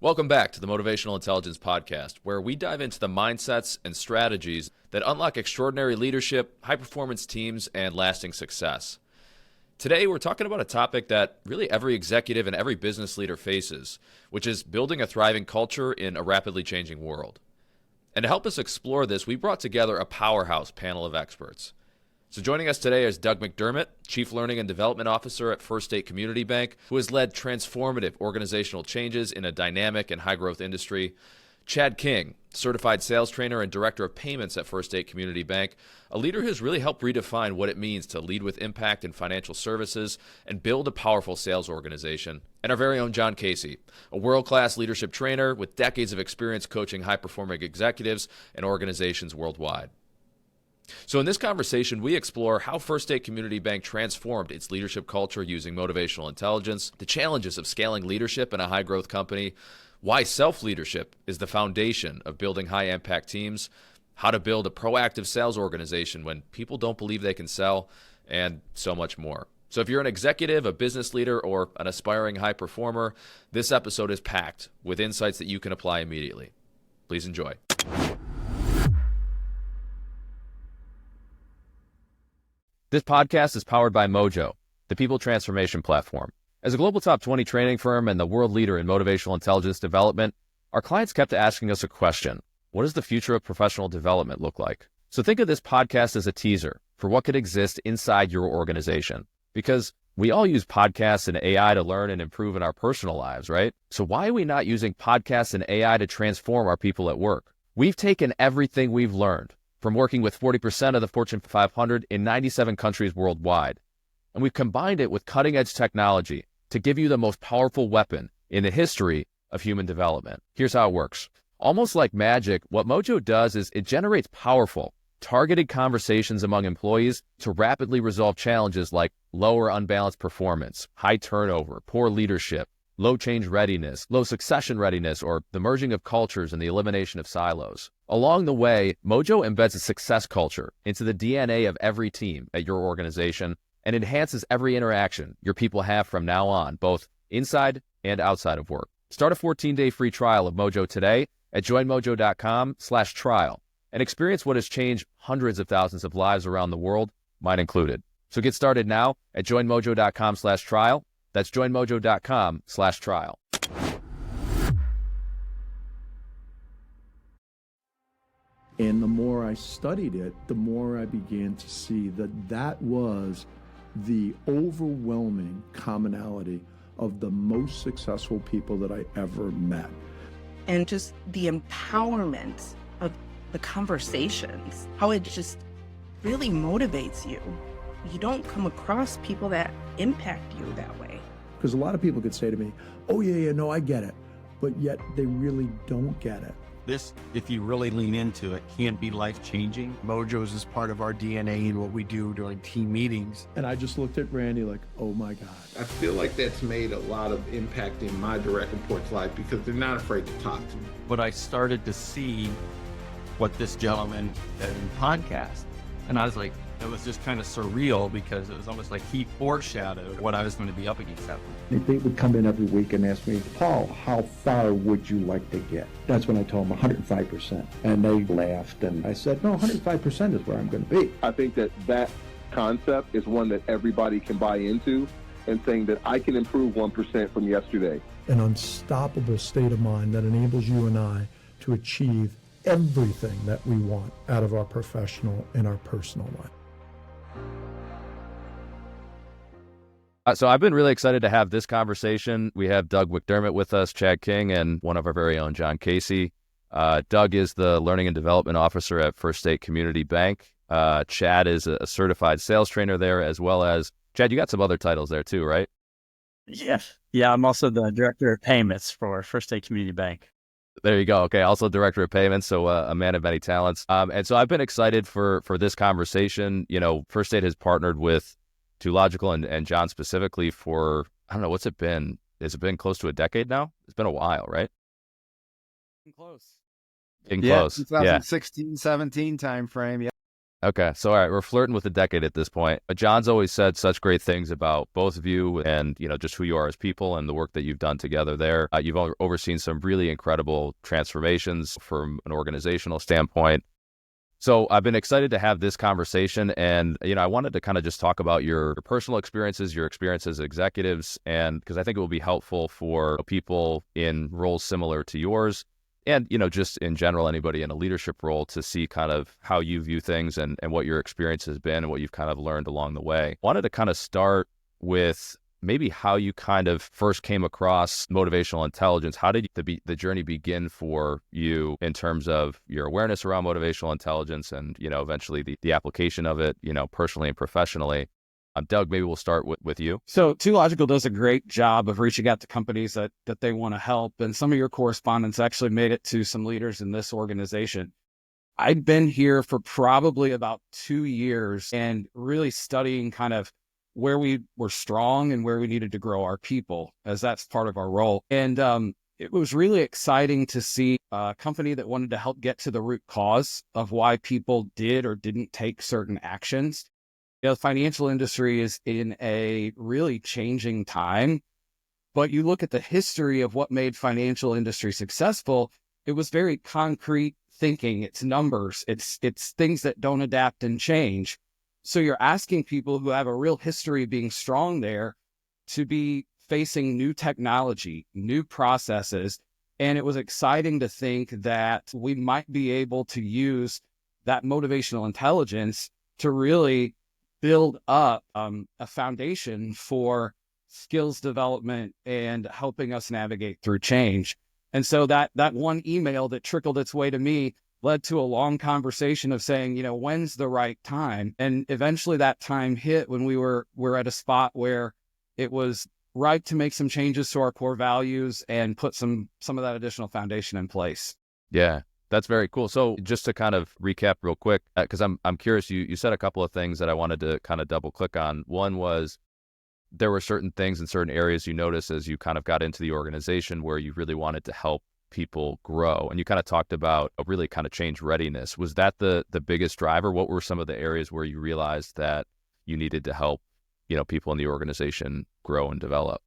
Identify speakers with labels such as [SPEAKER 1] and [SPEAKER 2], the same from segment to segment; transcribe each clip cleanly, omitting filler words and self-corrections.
[SPEAKER 1] Welcome back to the Motivational Intelligence Podcast, where we dive into the mindsets and strategies that unlock extraordinary leadership, high-performance teams, and lasting success. Today, we're talking about a topic that really every executive and every business leader faces, which is building a thriving culture in a rapidly changing world. And to help us explore this, we brought together a powerhouse panel of experts. So joining us today is Doug McDermott, Chief Learning and Development Officer at First State Community Bank, who has led transformative organizational changes in a dynamic and high-growth industry. Chad King, Certified Sales Trainer and Director of Payments at First State Community Bank, a leader who's really helped redefine what it means to lead with impact in financial services and build a powerful sales organization. And our very own John Casey, a world-class leadership trainer with decades of experience coaching high-performing executives and organizations worldwide. So in this conversation, we explore how First State Community Bank transformed its leadership culture using motivational intelligence, the challenges of scaling leadership in a high-growth company, why self-leadership is the foundation of building high-impact teams, how to build a proactive sales organization when people don't believe they can sell, and so much more. So if you're an executive, a business leader, or an aspiring high performer, this episode is packed with insights that you can apply immediately. Please enjoy. This podcast is powered by Mojo, the people transformation platform. As a global top 20 training firm and the world leader in motivational intelligence development, our clients kept asking us a question: what does the future of professional development look like? So think of this podcast as a teaser for what could exist inside your organization. Because we all use podcasts and AI to learn and improve in our personal lives, right? So why are we not using podcasts and AI to transform our people at work? We've taken everything we've learned from working with 40% of the Fortune 500 in 97 countries worldwide. And we've combined it with cutting-edge technology to give you the most powerful weapon in the history of human development. Here's how it works. Almost like magic, what Mojo does is it generates powerful, targeted conversations among employees to rapidly resolve challenges like low or unbalanced performance, high turnover, poor leadership, low change readiness, low succession readiness, or the merging of cultures and the elimination of silos. Along the way, Mojo embeds a success culture into the DNA of every team at your organization and enhances every interaction your people have from now on, both inside and outside of work. Start a 14-day free trial of Mojo today at joinmojo.com/trial and experience what has changed hundreds of thousands of lives around the world, mine included. So get started now at joinmojo.com/trial. That's joinmojo.com/trial.
[SPEAKER 2] And the more I studied it, the more I began to see that that was the overwhelming commonality of the most successful people that I ever met.
[SPEAKER 3] And just the empowerment of the conversations, how it just really motivates you. You don't come across people that impact you that way.
[SPEAKER 2] Because a lot of people could say to me, oh yeah, no, I get it. But yet they really don't get it.
[SPEAKER 4] This, if you really lean into it, can be life-changing.
[SPEAKER 5] Mojo's is part of our DNA and what we do during team meetings.
[SPEAKER 2] And I just looked at Randy like, oh my God.
[SPEAKER 6] I feel like that's made a lot of impact in my direct report's life because they're not afraid to talk to me.
[SPEAKER 4] But I started to see what this gentleman did in podcast. And I was like, it was just kind of surreal because it was almost like he foreshadowed what I was going to be up against that week.
[SPEAKER 7] They would come in every week and ask me, Paul, how far would you like to get? That's when I told them 105%. And they laughed and I said, no, 105% is where I'm going to be.
[SPEAKER 8] I think that concept is one that everybody can buy into, and saying that I can improve 1% from yesterday.
[SPEAKER 2] An unstoppable state of mind that enables you and I to achieve everything that we want out of our professional and our personal life.
[SPEAKER 1] So I've been really excited to have this conversation. We have Doug McDermott with us, Chad King, and one of our very own, John Casey. Doug is the Learning and Development Officer at First State Community Bank. Chad is a certified sales trainer there, as well as, Chad, you got some other titles there too, right?
[SPEAKER 9] Yeah, I'm also the Director of Payments for First State Community Bank.
[SPEAKER 1] There you go. Okay. Also Director of Payments. So a man of many talents. And so I've been excited for this conversation. You know, First State has partnered with Too Logical and John specifically for, I don't know, what's it been? Has it been close to a decade now? It's been a while, right?
[SPEAKER 5] Close.
[SPEAKER 1] Close.
[SPEAKER 5] 2016, 17 timeframe. Yeah.
[SPEAKER 1] Okay. So, all right, we're flirting with a decade at this point. John's always said such great things about both of you and, just who you are as people and the work that you've done together there. You've overseen some really incredible transformations from an organizational standpoint. So I've been excited to have this conversation, and I wanted to kind of just talk about your personal experiences, your experience as executives, and because I think it will be helpful for people in roles similar to yours, and just in general, anybody in a leadership role to see kind of how you view things and what your experience has been and what you've kind of learned along the way. Wanted to kind of start with maybe how you kind of first came across motivational intelligence. How did the journey begin for you in terms of your awareness around motivational intelligence and, eventually the application of it, personally and professionally? Doug, maybe we'll start with you.
[SPEAKER 9] So Too Logical does a great job of reaching out to companies that they want to help. And some of your correspondence actually made it to some leaders in this organization. I'd been here for probably about 2 years and really studying kind of where we were strong and where we needed to grow our people, as that's part of our role. And it was really exciting to see a company that wanted to help get to the root cause of why people did or didn't take certain actions. The financial industry is in a really changing time, but you look at the history of what made financial industry successful, it was very concrete thinking. It's numbers, it's things that don't adapt and change. So you're asking people who have a real history of being strong there to be facing new technology, new processes. And it was exciting to think that we might be able to use that motivational intelligence to really build up a foundation for skills development and helping us navigate through change. And so that one email that trickled its way to me led to a long conversation of saying, when's the right time? And eventually that time hit when we're at a spot where it was right to make some changes to our core values and put some of that additional foundation in place.
[SPEAKER 1] Yeah. That's very cool. So just to kind of recap real quick, because I'm curious, you said a couple of things that I wanted to kind of double click on. One was there were certain things in certain areas you noticed as you kind of got into the organization where you really wanted to help people grow. And you kind of talked about a really kind of change readiness. Was that the biggest driver? What were some of the areas where you realized that you needed to help, people in the organization grow and develop?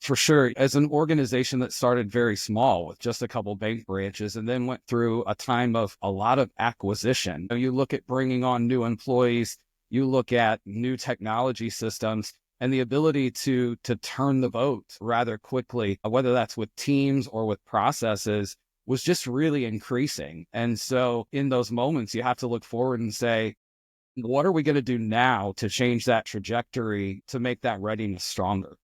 [SPEAKER 9] For sure. As an organization that started very small with just a couple bank branches and then went through a time of a lot of acquisition, you look at bringing on new employees, you look at new technology systems and the ability to turn the boat rather quickly, whether that's with teams or with processes, was just really increasing. And so in those moments, you have to look forward and say, what are we going to do now to change that trajectory to make that readiness stronger?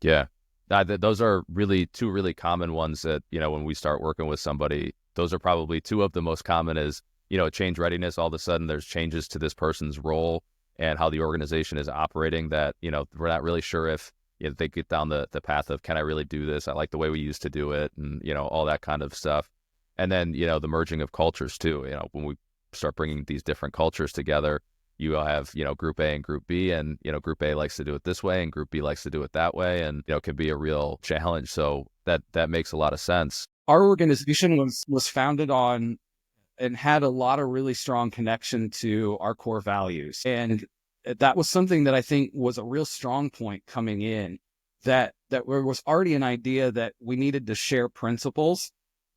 [SPEAKER 1] Yeah, those are really two really common ones that, when we start working with somebody, those are probably two of the most common is, change readiness. All of a sudden there's changes to this person's role and how the organization is operating that, we're not really sure if they get down the path of, can I really do this? I like the way we used to do it and, all that kind of stuff. And then, the merging of cultures too, when we start bringing these different cultures together, you have, group A and group B and, group A likes to do it this way and group B likes to do it that way. And, it can be a real challenge. So that makes a lot of sense.
[SPEAKER 9] Our organization was founded on and had a lot of really strong connection to our core values. And that was something that I think was a real strong point coming in, that there was already an idea that we needed to share principles,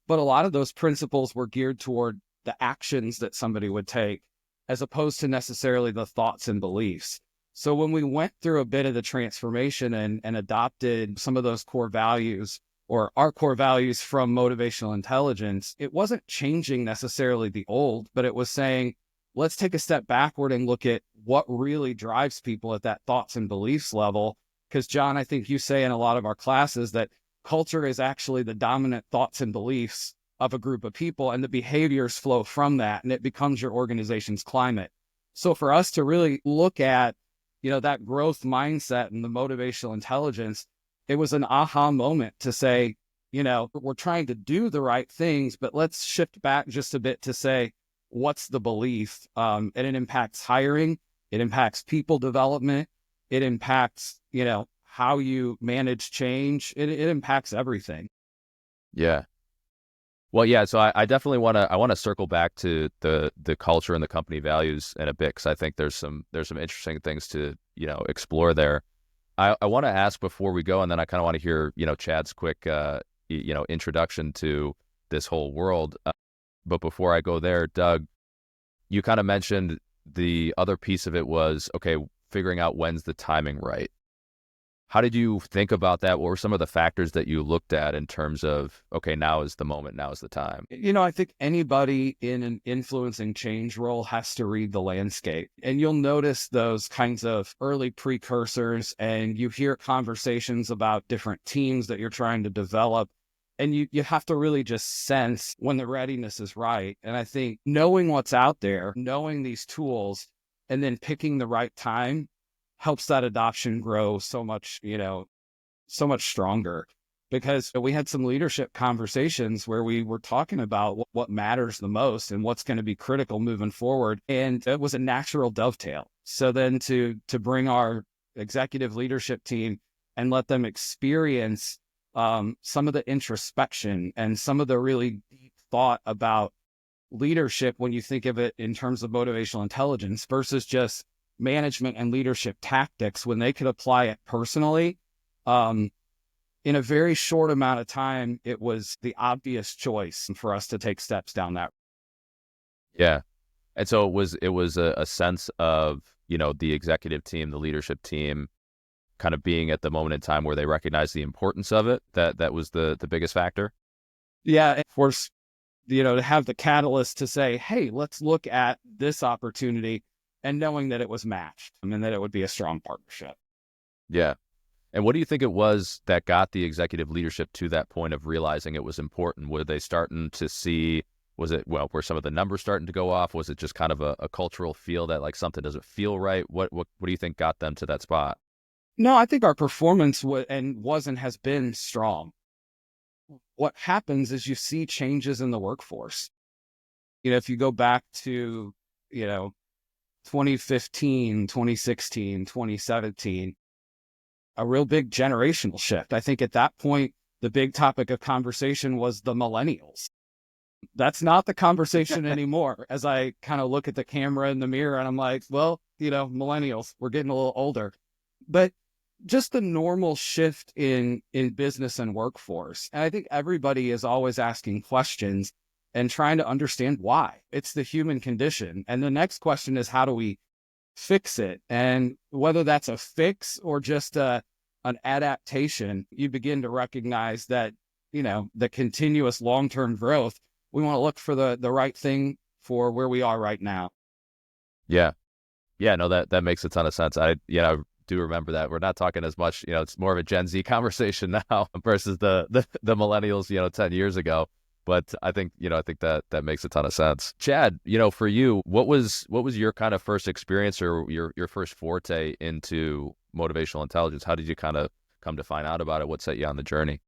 [SPEAKER 9] but a lot of those principles were geared toward the actions that somebody would take, as opposed to necessarily the thoughts and beliefs. So when we went through a bit of the transformation and adopted some of those core values or our core values from motivational intelligence, it wasn't changing necessarily the old, but it was saying, let's take a step backward and look at what really drives people at that thoughts and beliefs level. Because John, I think you say in a lot of our classes that culture is actually the dominant thoughts and beliefs of a group of people, and the behaviors flow from that, and it becomes your organization's climate. So for us to really look at, that growth mindset and the motivational intelligence, it was an aha moment to say, we're trying to do the right things, but let's shift back just a bit to say, what's the belief? And it impacts hiring, it impacts people development, it impacts, how you manage change. It impacts everything.
[SPEAKER 1] Yeah. Well, yeah. So I definitely want to circle back to the culture and the company values in a bit, because I think there's some interesting things to explore there. I want to ask before we go, and then I kind of want to hear Chad's quick introduction to this whole world. But before I go there, Doug, you kind of mentioned the other piece of it was, okay, figuring out when's the timing right. How did you think about that? What were some of the factors that you looked at in terms of, okay, now is the moment, now is the time?
[SPEAKER 9] I think anybody in an influencing change role has to read the landscape. And you'll notice those kinds of early precursors, and you hear conversations about different teams that you're trying to develop. And you have to really just sense when the readiness is right. And I think knowing what's out there, knowing these tools, and then picking the right time helps that adoption grow so much stronger. Because we had some leadership conversations where we were talking about what matters the most and what's going to be critical moving forward. And it was a natural dovetail. So then to bring our executive leadership team and let them experience some of the introspection and some of the really deep thought about leadership when you think of it in terms of motivational intelligence versus just management and leadership tactics, when they could apply it personally, in a very short amount of time, it was the obvious choice for us to take steps down that.
[SPEAKER 1] Yeah. And so it was a sense of, the executive team, the leadership team kind of being at the moment in time where they recognize the importance of it. That was the biggest factor.
[SPEAKER 9] Yeah. Of course, to have the catalyst to say, hey, let's look at this opportunity, and knowing that it was matched and that it would be a strong partnership.
[SPEAKER 1] Yeah. And what do you think it was that got the executive leadership to that point of realizing it was important? Were they starting to see, were some of the numbers starting to go off? Was it just kind of a cultural feel that like something doesn't feel right? What do you think got them to that spot?
[SPEAKER 9] No, I think our performance has been strong. What happens is you see changes in the workforce. If you go back to, 2015, 2016, 2017, a real big generational shift. I think at that point, the big topic of conversation was the millennials. That's not the conversation anymore. As I kind of look at the camera in the mirror and I'm like, well, millennials, we're getting a little older. But just the normal shift in business and workforce. And I think everybody is always asking questions and trying to understand why. It's the human condition. And the next question is, how do we fix it? And whether that's a fix or just an adaptation, you begin to recognize that, the continuous long-term growth, we want to look for the right thing for where we are right now.
[SPEAKER 1] Yeah. Yeah, no, that makes a ton of sense. I do remember that. We're not talking as much, it's more of a Gen Z conversation now versus the millennials, 10 years ago. But I think that makes a ton of sense. Chad, for you, what was your kind of first experience or your first forte into motivational intelligence? How did you kind of come to find out about it? What set you on the journey?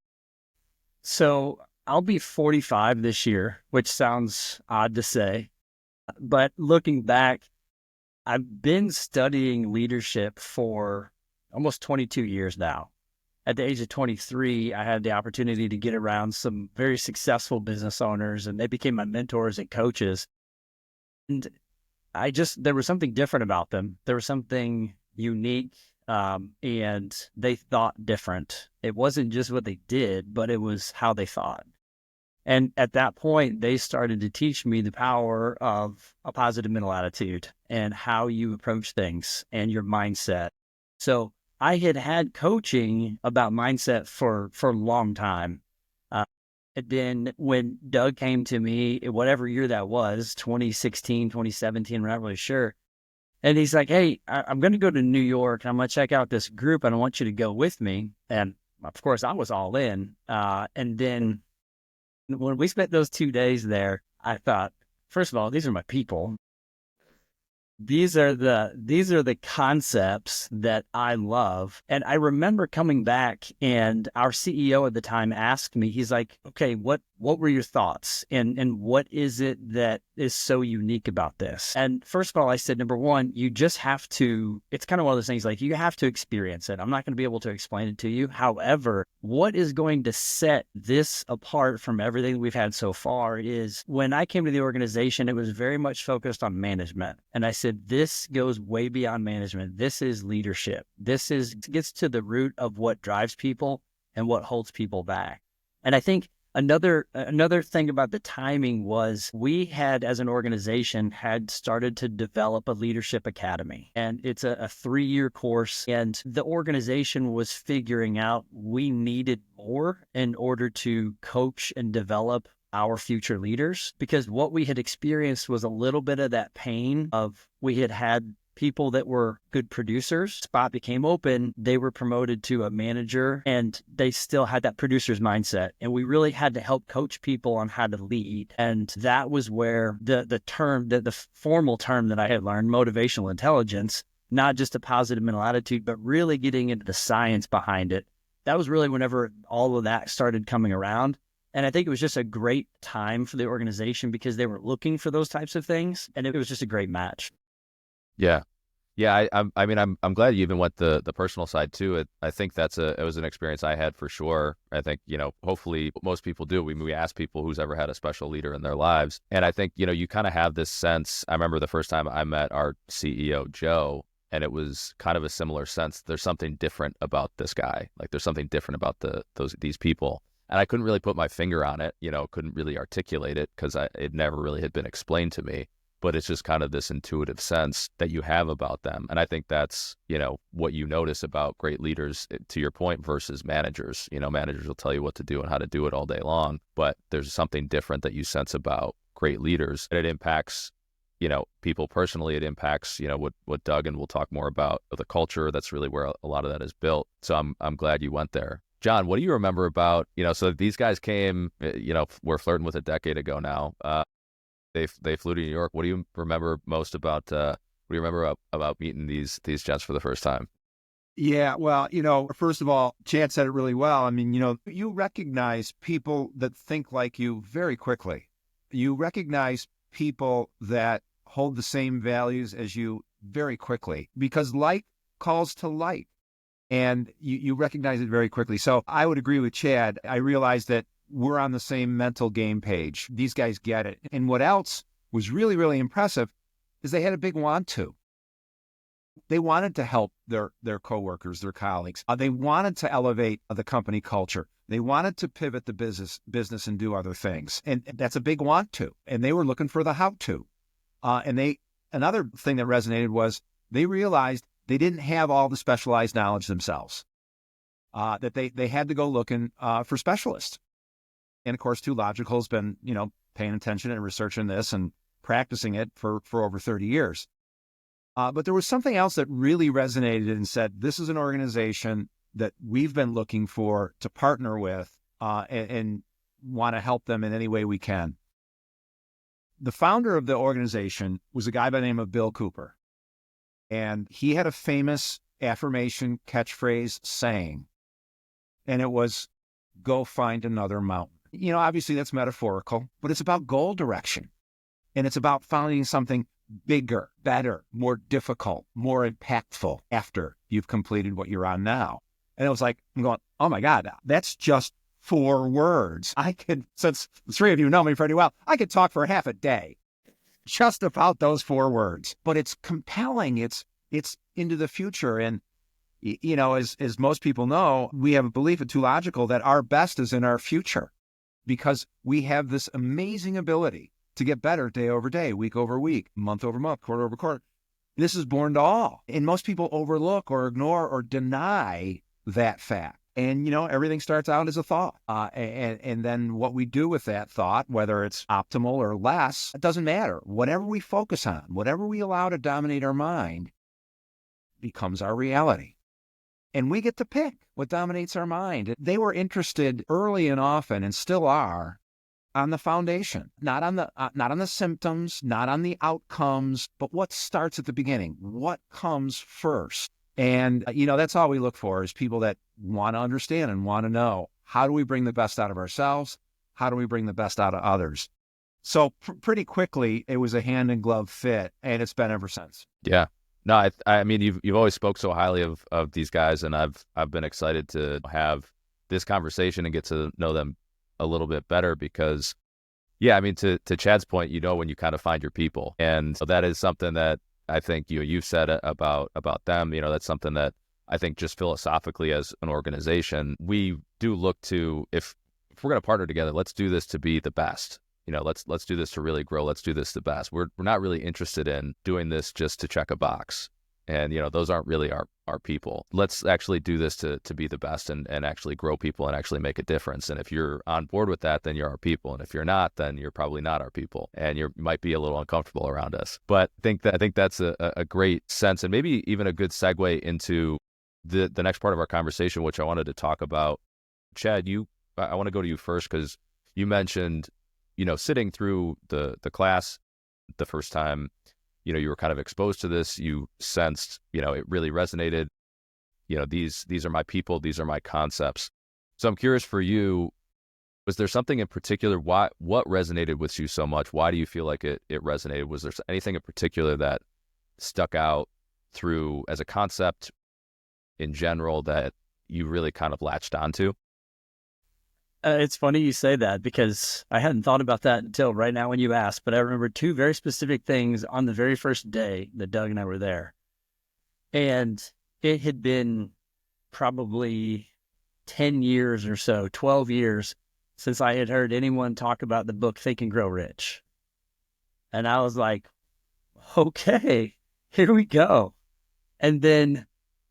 [SPEAKER 10] So I'll be 45 this year, which sounds odd to say, but looking back, I've been studying leadership for almost 22 years now. At the age of 23, I had the opportunity to get around some very successful business owners, and they became my mentors and coaches. And there was something different about them. There was something unique, and they thought different. It wasn't just what they did, but it was how they thought. And at that point, they started to teach me the power of a positive mental attitude and how you approach things and your mindset. So I had coaching about mindset for a long time. And then when Doug came to me, whatever year that was, 2016, 2017, we're not really sure. And he's like, hey, I'm going to go to New York and I'm going to check out this group and I want you to go with me. And of course, I was all in. And then when we spent those 2 days there, I thought, first of all, these are my people. These are the concepts that I love. And I remember coming back and our CEO at the time asked me, he's like, okay, what were your thoughts? And what is it that is so unique about this? And first of all, I said, number one, you just have to, it's kind of one of those things like you have to experience it. I'm not going to be able to explain it to you. However, what is going to set this apart from everything we've had so far is when I came to the organization, it was very much focused on management. And I said, this goes way beyond management. This is leadership. Gets to the root of what drives people and what holds people back. And I think another thing about the timing was we had, as an organization, had started to develop a leadership academy. And it's a 3-year course. And the organization was figuring out we needed more in order to coach and develop our future leaders, because what we had experienced was a little bit of that pain of we had people that were good producers. Spot became open. They were promoted to a manager and they still had that producer's mindset. And we really had to help coach people on how to lead. And that was where the formal term that I had learned, motivational intelligence, not just a positive mental attitude, but really getting into the science behind it. That was really whenever all of that started coming around. And I think it was just a great time for the organization because they were looking for those types of things. And it was just a great match.
[SPEAKER 1] Yeah. Yeah. I mean, I'm glad you even went the personal side too. I think it was an experience I had for sure. I think, hopefully most people do. We ask people who's ever had a special leader in their lives. And I think, you kind of have this sense. I remember the first time I met our CEO, Joe, and it was kind of a similar sense. There's something different about this guy. Like there's something different about these people. And I couldn't really put my finger on it, couldn't really articulate it because it never really had been explained to me. But it's just kind of this intuitive sense that you have about them. And I think that's, what you notice about great leaders, to your point, versus managers. Managers will tell you what to do and how to do it all day long. But there's something different that you sense about great leaders. And it impacts, people personally. It impacts, what Doug and we'll talk more about, the culture. That's really where a lot of that is built. So I'm glad you went there. John, what do you remember about, so these guys came, we're flirting with a decade ago now. They flew to New York. What do you remember most about, about meeting these gents for the first time?
[SPEAKER 11] Yeah, well, first of all, Chad said it really well. I mean, you recognize people that think like you very quickly. You recognize people that hold the same values as you very quickly because like calls to like. And you recognize it very quickly. So I would agree with Chad. I realized that we're on the same mental game page. These guys get it. And what else was really, really impressive is they had a big want to. They wanted to help their coworkers, their colleagues. They wanted to elevate the company culture. They wanted to pivot the business and do other things. And that's a big want to. And they were looking for the how to. Another thing that resonated was they realized they didn't have all the specialized knowledge themselves, that they had to go looking for specialists. And of course, 2 Logical has been, paying attention and researching this and practicing it for over 30 years. But there was something else that really resonated and said, this is an organization that we've been looking for to partner with and want to help them in any way we can. The founder of the organization was a guy by the name of Bill Cooper. And he had a famous affirmation catchphrase saying, and it was, go find another mountain. Obviously that's metaphorical, but it's about goal direction. And it's about finding something bigger, better, more difficult, more impactful after you've completed what you're on now. And it was like, I'm going, oh my God, that's just 4 words. Since the 3 of you know me pretty well, I could talk for half a day just about those 4 words, but it's compelling. It's into the future. And, as most people know, we have a belief at 2 Logical that our best is in our future because we have this amazing ability to get better day over day, week over week, month over month, quarter over quarter. This is born to all. And most people overlook or ignore or deny that fact. And, everything starts out as a thought. And then what we do with that thought, whether it's optimal or less, it doesn't matter. Whatever we focus on, whatever we allow to dominate our mind becomes our reality. And we get to pick what dominates our mind. They were interested early and often, and still are, on the foundation, not on the symptoms, not on the outcomes, but what starts at the beginning. What comes first? And that's all we look for, is people that want to understand and want to know, how do we bring the best out of ourselves? How do we bring the best out of others? So pretty quickly, it was a hand in glove fit, and it's been ever since.
[SPEAKER 1] Yeah. No, I mean, you've always spoke so highly of these guys, and I've been excited to have this conversation and get to know them a little bit better, because, yeah, I mean, to Chad's point, when you kind of find your people, and so that is something that I think you've said about them. That's something that I think just philosophically as an organization, we do look to, if we're going to partner together, let's do this to be the best. Let's do this to really grow. Let's do this the best. We're not really interested in doing this just to check a box. And, those aren't really our people. Let's actually do this to be the best and actually grow people and actually make a difference. And if you're on board with that, then you're our people. And if you're not, then you're probably not our people. And you might be a little uncomfortable around us. But I think that's a great sense, and maybe even a good segue into the next part of our conversation, which I wanted to talk about. Chad, I want to go to you first, because you mentioned, sitting through the class the first time, you were kind of exposed to this, you sensed, it really resonated. These are my people, these are my concepts. So I'm curious for you, was there something in particular, what resonated with you so much? Why do you feel like it resonated? Was there anything in particular that stuck out through as a concept in general that you really kind of latched onto?
[SPEAKER 10] It's funny you say that, because I hadn't thought about that until right now when you asked, but I remember two very specific things on the very first day that Doug and I were there. And it had been probably 10 years or so, 12 years since I had heard anyone talk about the book Think and Grow Rich. And I was like, okay, here we go. And then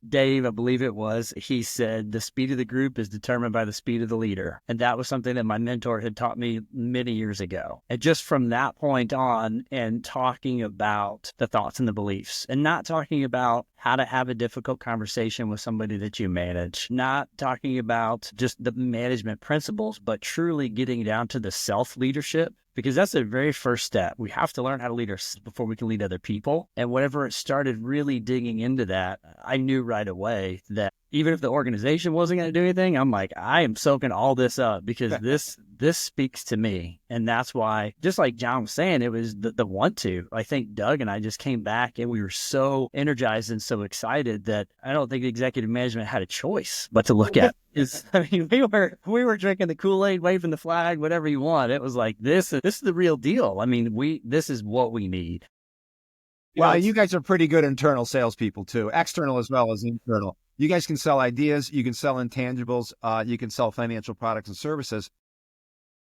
[SPEAKER 10] Dave, I believe it was, he said, the speed of the group is determined by the speed of the leader. And that was something that my mentor had taught me many years ago. And just from that point on, and talking about the thoughts and the beliefs, and not talking about how to have a difficult conversation with somebody that you manage, not talking about just the management principles, but truly getting down to the self-leadership. Because that's the very first step. We have to learn how to lead ourselves before we can lead other people. And whenever it started really digging into that, I knew right away that even if the organization wasn't going to do anything, I'm like, I am soaking all this up, because this speaks to me. And that's why, just like John was saying, it was the want to. I think Doug and I just came back and we were so energized and so excited that I don't think the executive management had a choice but to look at. We were drinking the Kool-Aid, waving the flag, whatever you want. It was like, this is the real deal. I mean, this is what we need.
[SPEAKER 11] Well, you guys are pretty good internal salespeople too, external as well as internal. You guys can sell ideas, you can sell intangibles, you can sell financial products and services,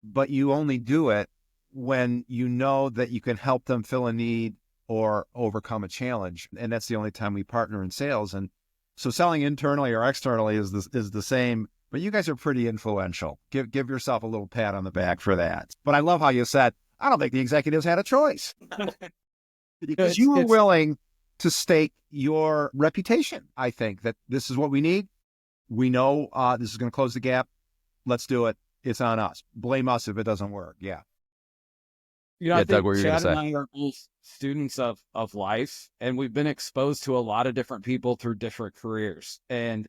[SPEAKER 11] but you only do it when you know that you can help them fill a need or overcome a challenge. And that's the only time we partner in sales. And so selling internally or externally is the same, but you guys are pretty influential. Give yourself a little pat on the back for that. But I love how you said, I don't think the executives had a choice. Because you were willing to stake your reputation. I think that this is what we need. We know this is going to close the gap. Let's do it. It's on us. Blame us if it doesn't work. Yeah.
[SPEAKER 9] I think Doug, Chad and I are both students of life, and we've been exposed to a lot of different people through different careers. And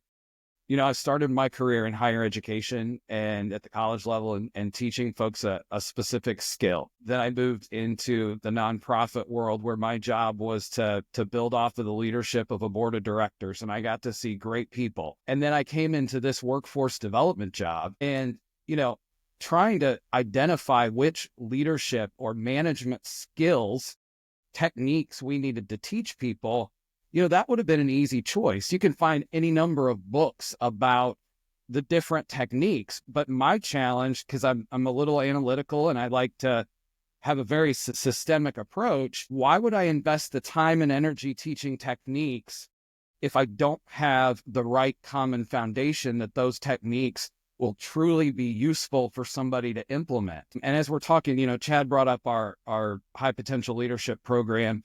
[SPEAKER 9] I started my career in higher education and at the college level and teaching folks a specific skill. Then I moved into the nonprofit world, where my job was to build off of the leadership of a board of directors, and I got to see great people. And then I came into this workforce development job, and, trying to identify which leadership or management skills, techniques we needed to teach people. That would have been an easy choice. You can find any number of books about the different techniques, but my challenge, because I'm a little analytical and I like to have a very systemic approach, why would I invest the time and energy teaching techniques if I don't have the right common foundation that those techniques will truly be useful for somebody to implement? And as we're talking, Chad brought up our high potential leadership program.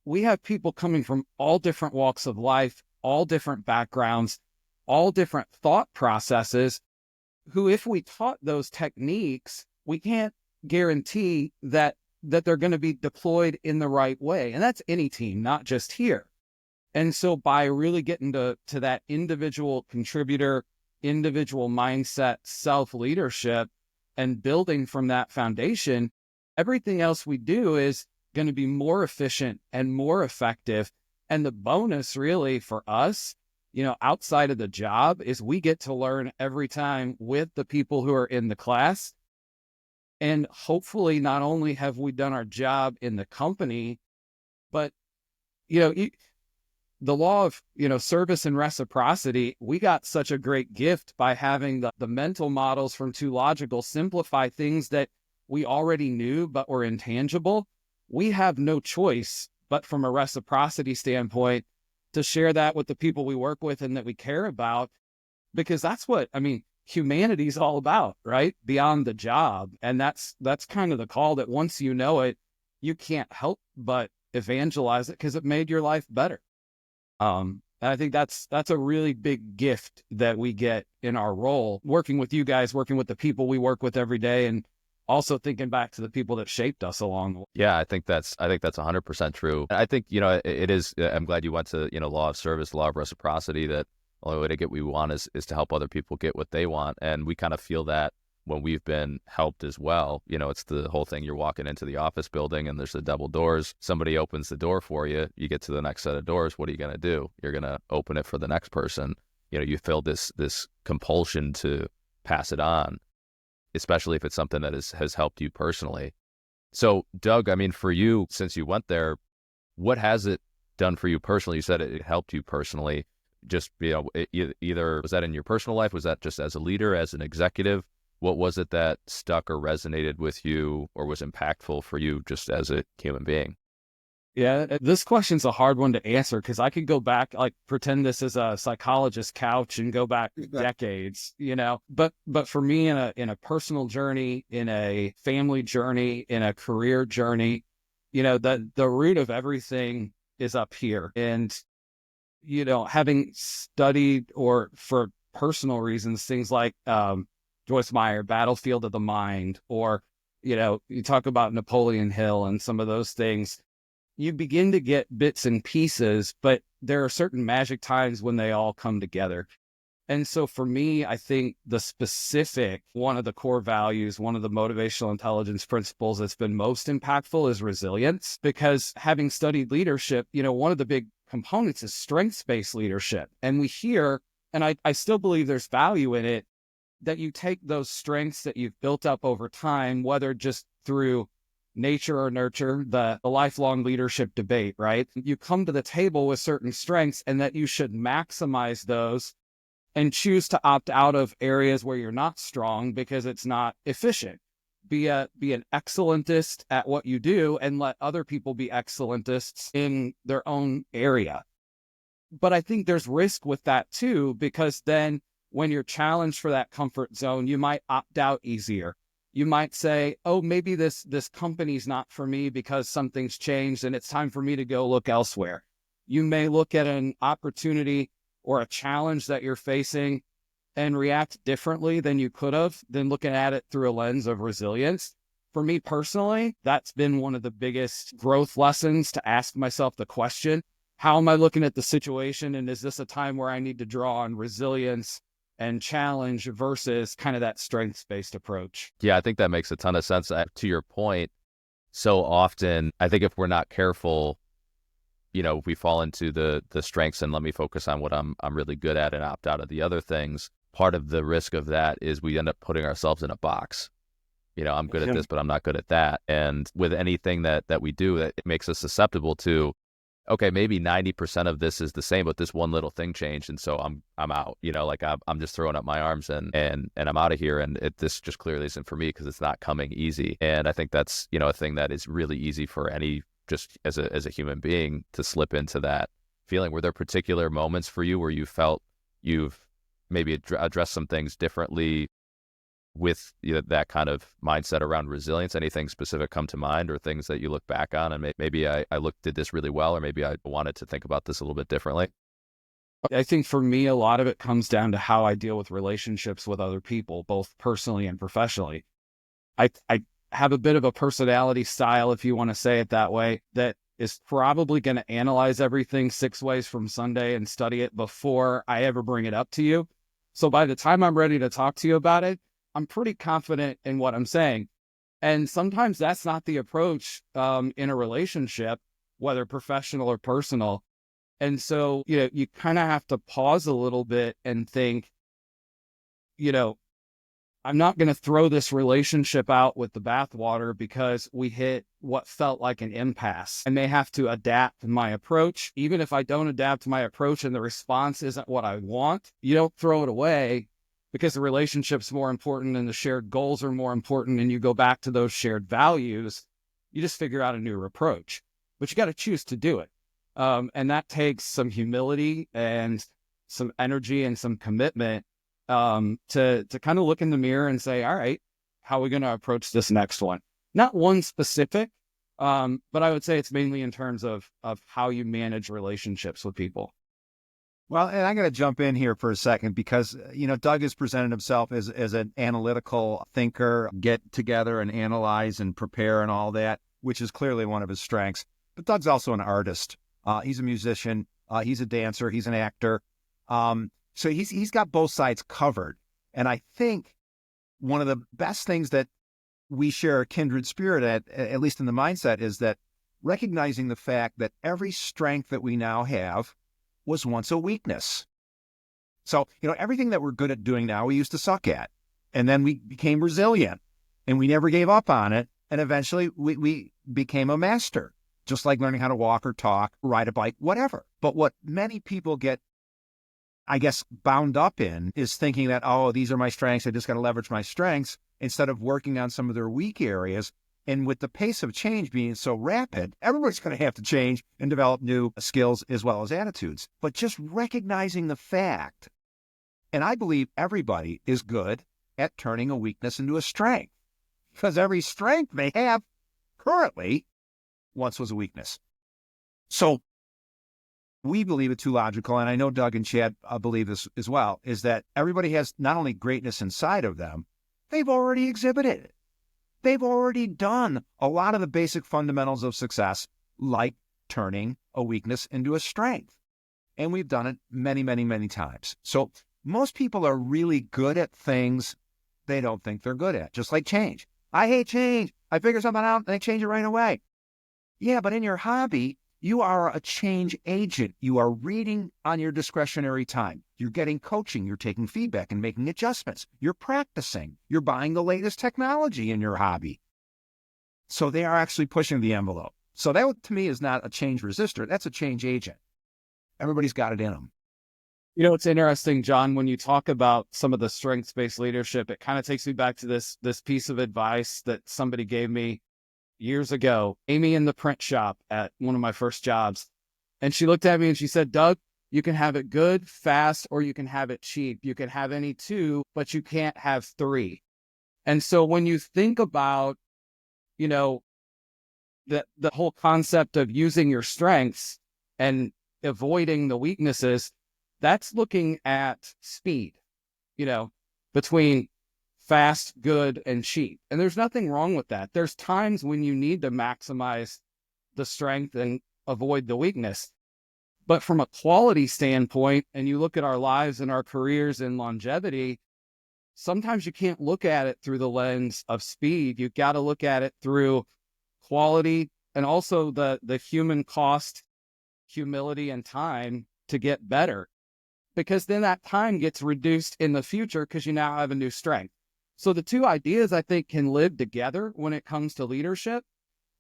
[SPEAKER 9] We have people coming from all different walks of life, all different backgrounds, all different thought processes, who, if we taught those techniques, we can't guarantee that they're going to be deployed in the right way. And that's any team, not just here. And so by really getting to that individual contributor, individual mindset, self-leadership, and building from that foundation, everything else we do is going to be more efficient and more effective. And the bonus really for us, outside of the job, is we get to learn every time with the people who are in the class. And hopefully not only have we done our job in the company, but, the law of, service and reciprocity, we got such a great gift by having the mental models from Two Logical simplify things that we already knew but were intangible. We have no choice, but from a reciprocity standpoint, to share that with the people we work with and that we care about, because that's what, humanity is all about, right? Beyond the job. And that's kind of the call that once you know it, you can't help but evangelize it because it made your life better. And I think that's a really big gift that we get in our role, working with you guys, working with the people we work with every day, and also thinking back to the people that shaped us along the way.
[SPEAKER 1] Yeah, I think that's 100% true. I think, it is, I'm glad you went to, law of service, law of reciprocity, that the only way to get what we want is to help other people get what they want. And we kind of feel that when we've been helped as well. It's the whole thing. You're walking into the office building and there's the double doors. Somebody opens the door for you. You get to the next set of doors. What are you going to do? You're going to open it for the next person. You feel this compulsion to pass it on, especially if it's something that has helped you personally. So Doug, for you, since you went there, what has it done for you personally? You said it helped you personally. Just, either was that in your personal life? Was that just as a leader, as an executive? What was it that stuck or resonated with you or was impactful for you just as a human being?
[SPEAKER 9] Yeah, this question's a hard one to answer because I could go back, pretend this is a psychologist couch and go back decades, But for me, in a personal journey, in a family journey, in a career journey, the root of everything is up here. And having studied, or for personal reasons, things like Joyce Meyer, Battlefield of the Mind, or, you talk about Napoleon Hill and some of those things, you begin to get bits and pieces, but there are certain magic times when they all come together. And so for me, I think the specific, one of the core values, one of the motivational intelligence principles that's been most impactful is resilience, because having studied leadership, one of the big components is strengths-based leadership. And we hear, and I still believe there's value in it, that you take those strengths that you've built up over time, whether just through nature or nurture, the lifelong leadership debate, right? You come to the table with certain strengths and that you should maximize those and choose to opt out of areas where you're not strong because it's not efficient. Be an excellentist at what you do and let other people be excellentists in their own area. But I think there's risk with that too, because then when you're challenged for that comfort zone, you might opt out easier. You might say, oh, maybe this company's not for me because something's changed and it's time for me to go look elsewhere. You may look at an opportunity or a challenge that you're facing and react differently than you could have, than looking at it through a lens of resilience. For me personally, that's been one of the biggest growth lessons, to ask myself the question, how am I looking at the situation? And is this a time where I need to draw on resilience and challenge versus kind of that strengths-based approach?
[SPEAKER 1] Yeah, I think that makes a ton of sense. To your point, so often, I think if we're not careful, we fall into the strengths and let me focus on what I'm really good at and opt out of the other things. Part of the risk of that is we end up putting ourselves in a box. I'm good at this, but I'm not good at that. And with anything that we do, that it makes us susceptible to, okay, maybe 90% of this is the same, but this one little thing changed, and so I'm out. I'm just throwing up my arms and I'm out of here. And this just clearly isn't for me because it's not coming easy. And I think that's a thing that is really easy for any, just as a human being, to slip into that feeling. Were there particular moments for you where you felt you've maybe addressed some things differently with that kind of mindset around resilience? Anything specific come to mind, or things that you look back on and maybe I did this really well, or maybe I wanted to think about this a little bit differently?
[SPEAKER 9] I think for me, a lot of it comes down to how I deal with relationships with other people, both personally and professionally. I have a bit of a personality style, if you want to say it that way, that is probably going to analyze everything 6 ways from Sunday and study it before I ever bring it up to you. So by the time I'm ready to talk to you about it, I'm pretty confident in what I'm saying. And sometimes that's not the approach in a relationship, whether professional or personal. And so, you kind of have to pause a little bit and think, I'm not going to throw this relationship out with the bathwater because we hit what felt like an impasse. I may have to adapt my approach. Even if I don't adapt my approach and the response isn't what I want, you don't throw it away because the relationship's more important and the shared goals are more important and you go back to those shared values. You just figure out a new approach, but you got to choose to do it. And that takes some humility and some energy and some commitment to kind of look in the mirror and say, all right, how are we going to approach this next one? Not one specific, but I would say it's mainly in terms of how you manage relationships with people.
[SPEAKER 11] Well, and I'm going to jump in here for a second because, Doug has presented himself as an analytical thinker, get together and analyze and prepare and all that, which is clearly one of his strengths. But Doug's also an artist. He's a musician. He's a dancer. He's an actor. So he's got both sides covered. And I think one of the best things that we share a kindred spirit at least in the mindset, is that recognizing the fact that every strength that we now have was once a weakness. So, everything that we're good at doing now, we used to suck at. And then we became resilient and we never gave up on it. And eventually we became a master, just like learning how to walk or talk, ride a bike, whatever. But what many people get, I guess, bound up in is thinking that, oh, these are my strengths. I just got to leverage my strengths instead of working on some of their weak areas. And with the pace of change being so rapid, everybody's going to have to change and develop new skills as well as attitudes. But just recognizing the fact, and I believe everybody is good at turning a weakness into a strength, because every strength they have currently once was a weakness. So we believe it's too logical, and I know Doug and Chad believe this as well, is that everybody has not only greatness inside of them, they've already exhibited it. They've already done a lot of the basic fundamentals of success, like turning a weakness into a strength. And we've done it many, many, many times. So most people are really good at things they don't think they're good at, just like change. I hate change. I figure something out and I change it right away. Yeah, but in your hobby, you are a change agent. You are reading on your discretionary time. You're getting coaching. You're taking feedback and making adjustments. You're practicing. You're buying the latest technology in your hobby. So they are actually pushing the envelope. So that, to me, is not a change resistor. That's a change agent. Everybody's got it in them.
[SPEAKER 9] It's interesting, John, when you talk about some of the strengths-based leadership, it kind of takes me back to this piece of advice that somebody gave me years ago, Amy in the print shop at one of my first jobs. And she looked at me and she said, Doug, you can have it good, fast, or you can have it cheap. You can have any two, but you can't have three. And so when you think about, the whole concept of using your strengths and avoiding the weaknesses, that's looking at speed, between fast, good, and cheap. And there's nothing wrong with that. There's times when you need to maximize the strength and avoid the weakness. But from a quality standpoint, and you look at our lives and our careers and longevity, sometimes you can't look at it through the lens of speed. You've got to look at it through quality and also the human cost, humility, and time to get better. Because then that time gets reduced in the future because you now have a new strength. So the two ideas, I think, can live together when it comes to leadership.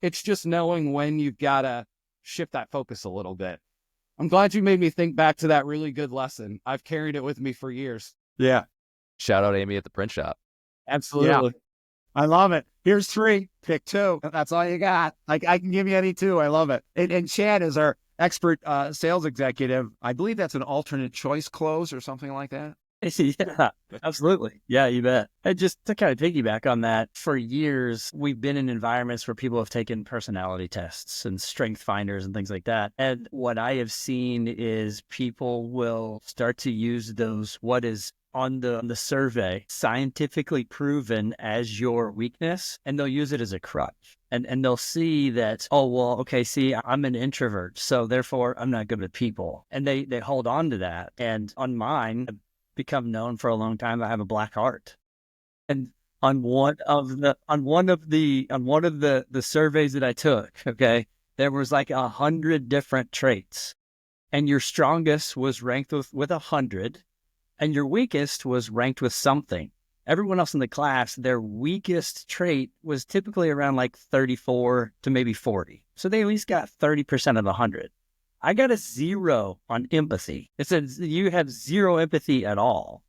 [SPEAKER 9] It's just knowing when you've got to shift that focus a little bit. I'm glad you made me think back to that really good lesson. I've carried it with me for years.
[SPEAKER 11] Yeah.
[SPEAKER 1] Shout out Amy at the print shop.
[SPEAKER 9] Absolutely.
[SPEAKER 11] Yeah. I love it. Here's 3. Pick 2. That's all you got. I can give you any 2. I love it. And Chad is our expert sales executive. I believe that's an alternate choice close or something like that.
[SPEAKER 10] Yeah, absolutely. Yeah, you bet. And just to kind of piggyback on that, for years, we've been in environments where people have taken personality tests and strength finders and things like that. And what I have seen is people will start to use those, what is on the survey scientifically proven as your weakness, and they'll use it as a crutch. And they'll see that, oh, well, okay, see, I'm an introvert, so therefore I'm not good with people. And they hold on to that. And on mine, I've become known for a long time, I have a black heart. And on one of the surveys that I took, okay, there was like 100 different traits. And your strongest was ranked with 100, and your weakest was ranked with something. Everyone else in the class, their weakest trait was typically around like 34 to maybe 40. So they at least got 30% of the 100. I got a 0 on empathy. It said you have 0 empathy at all.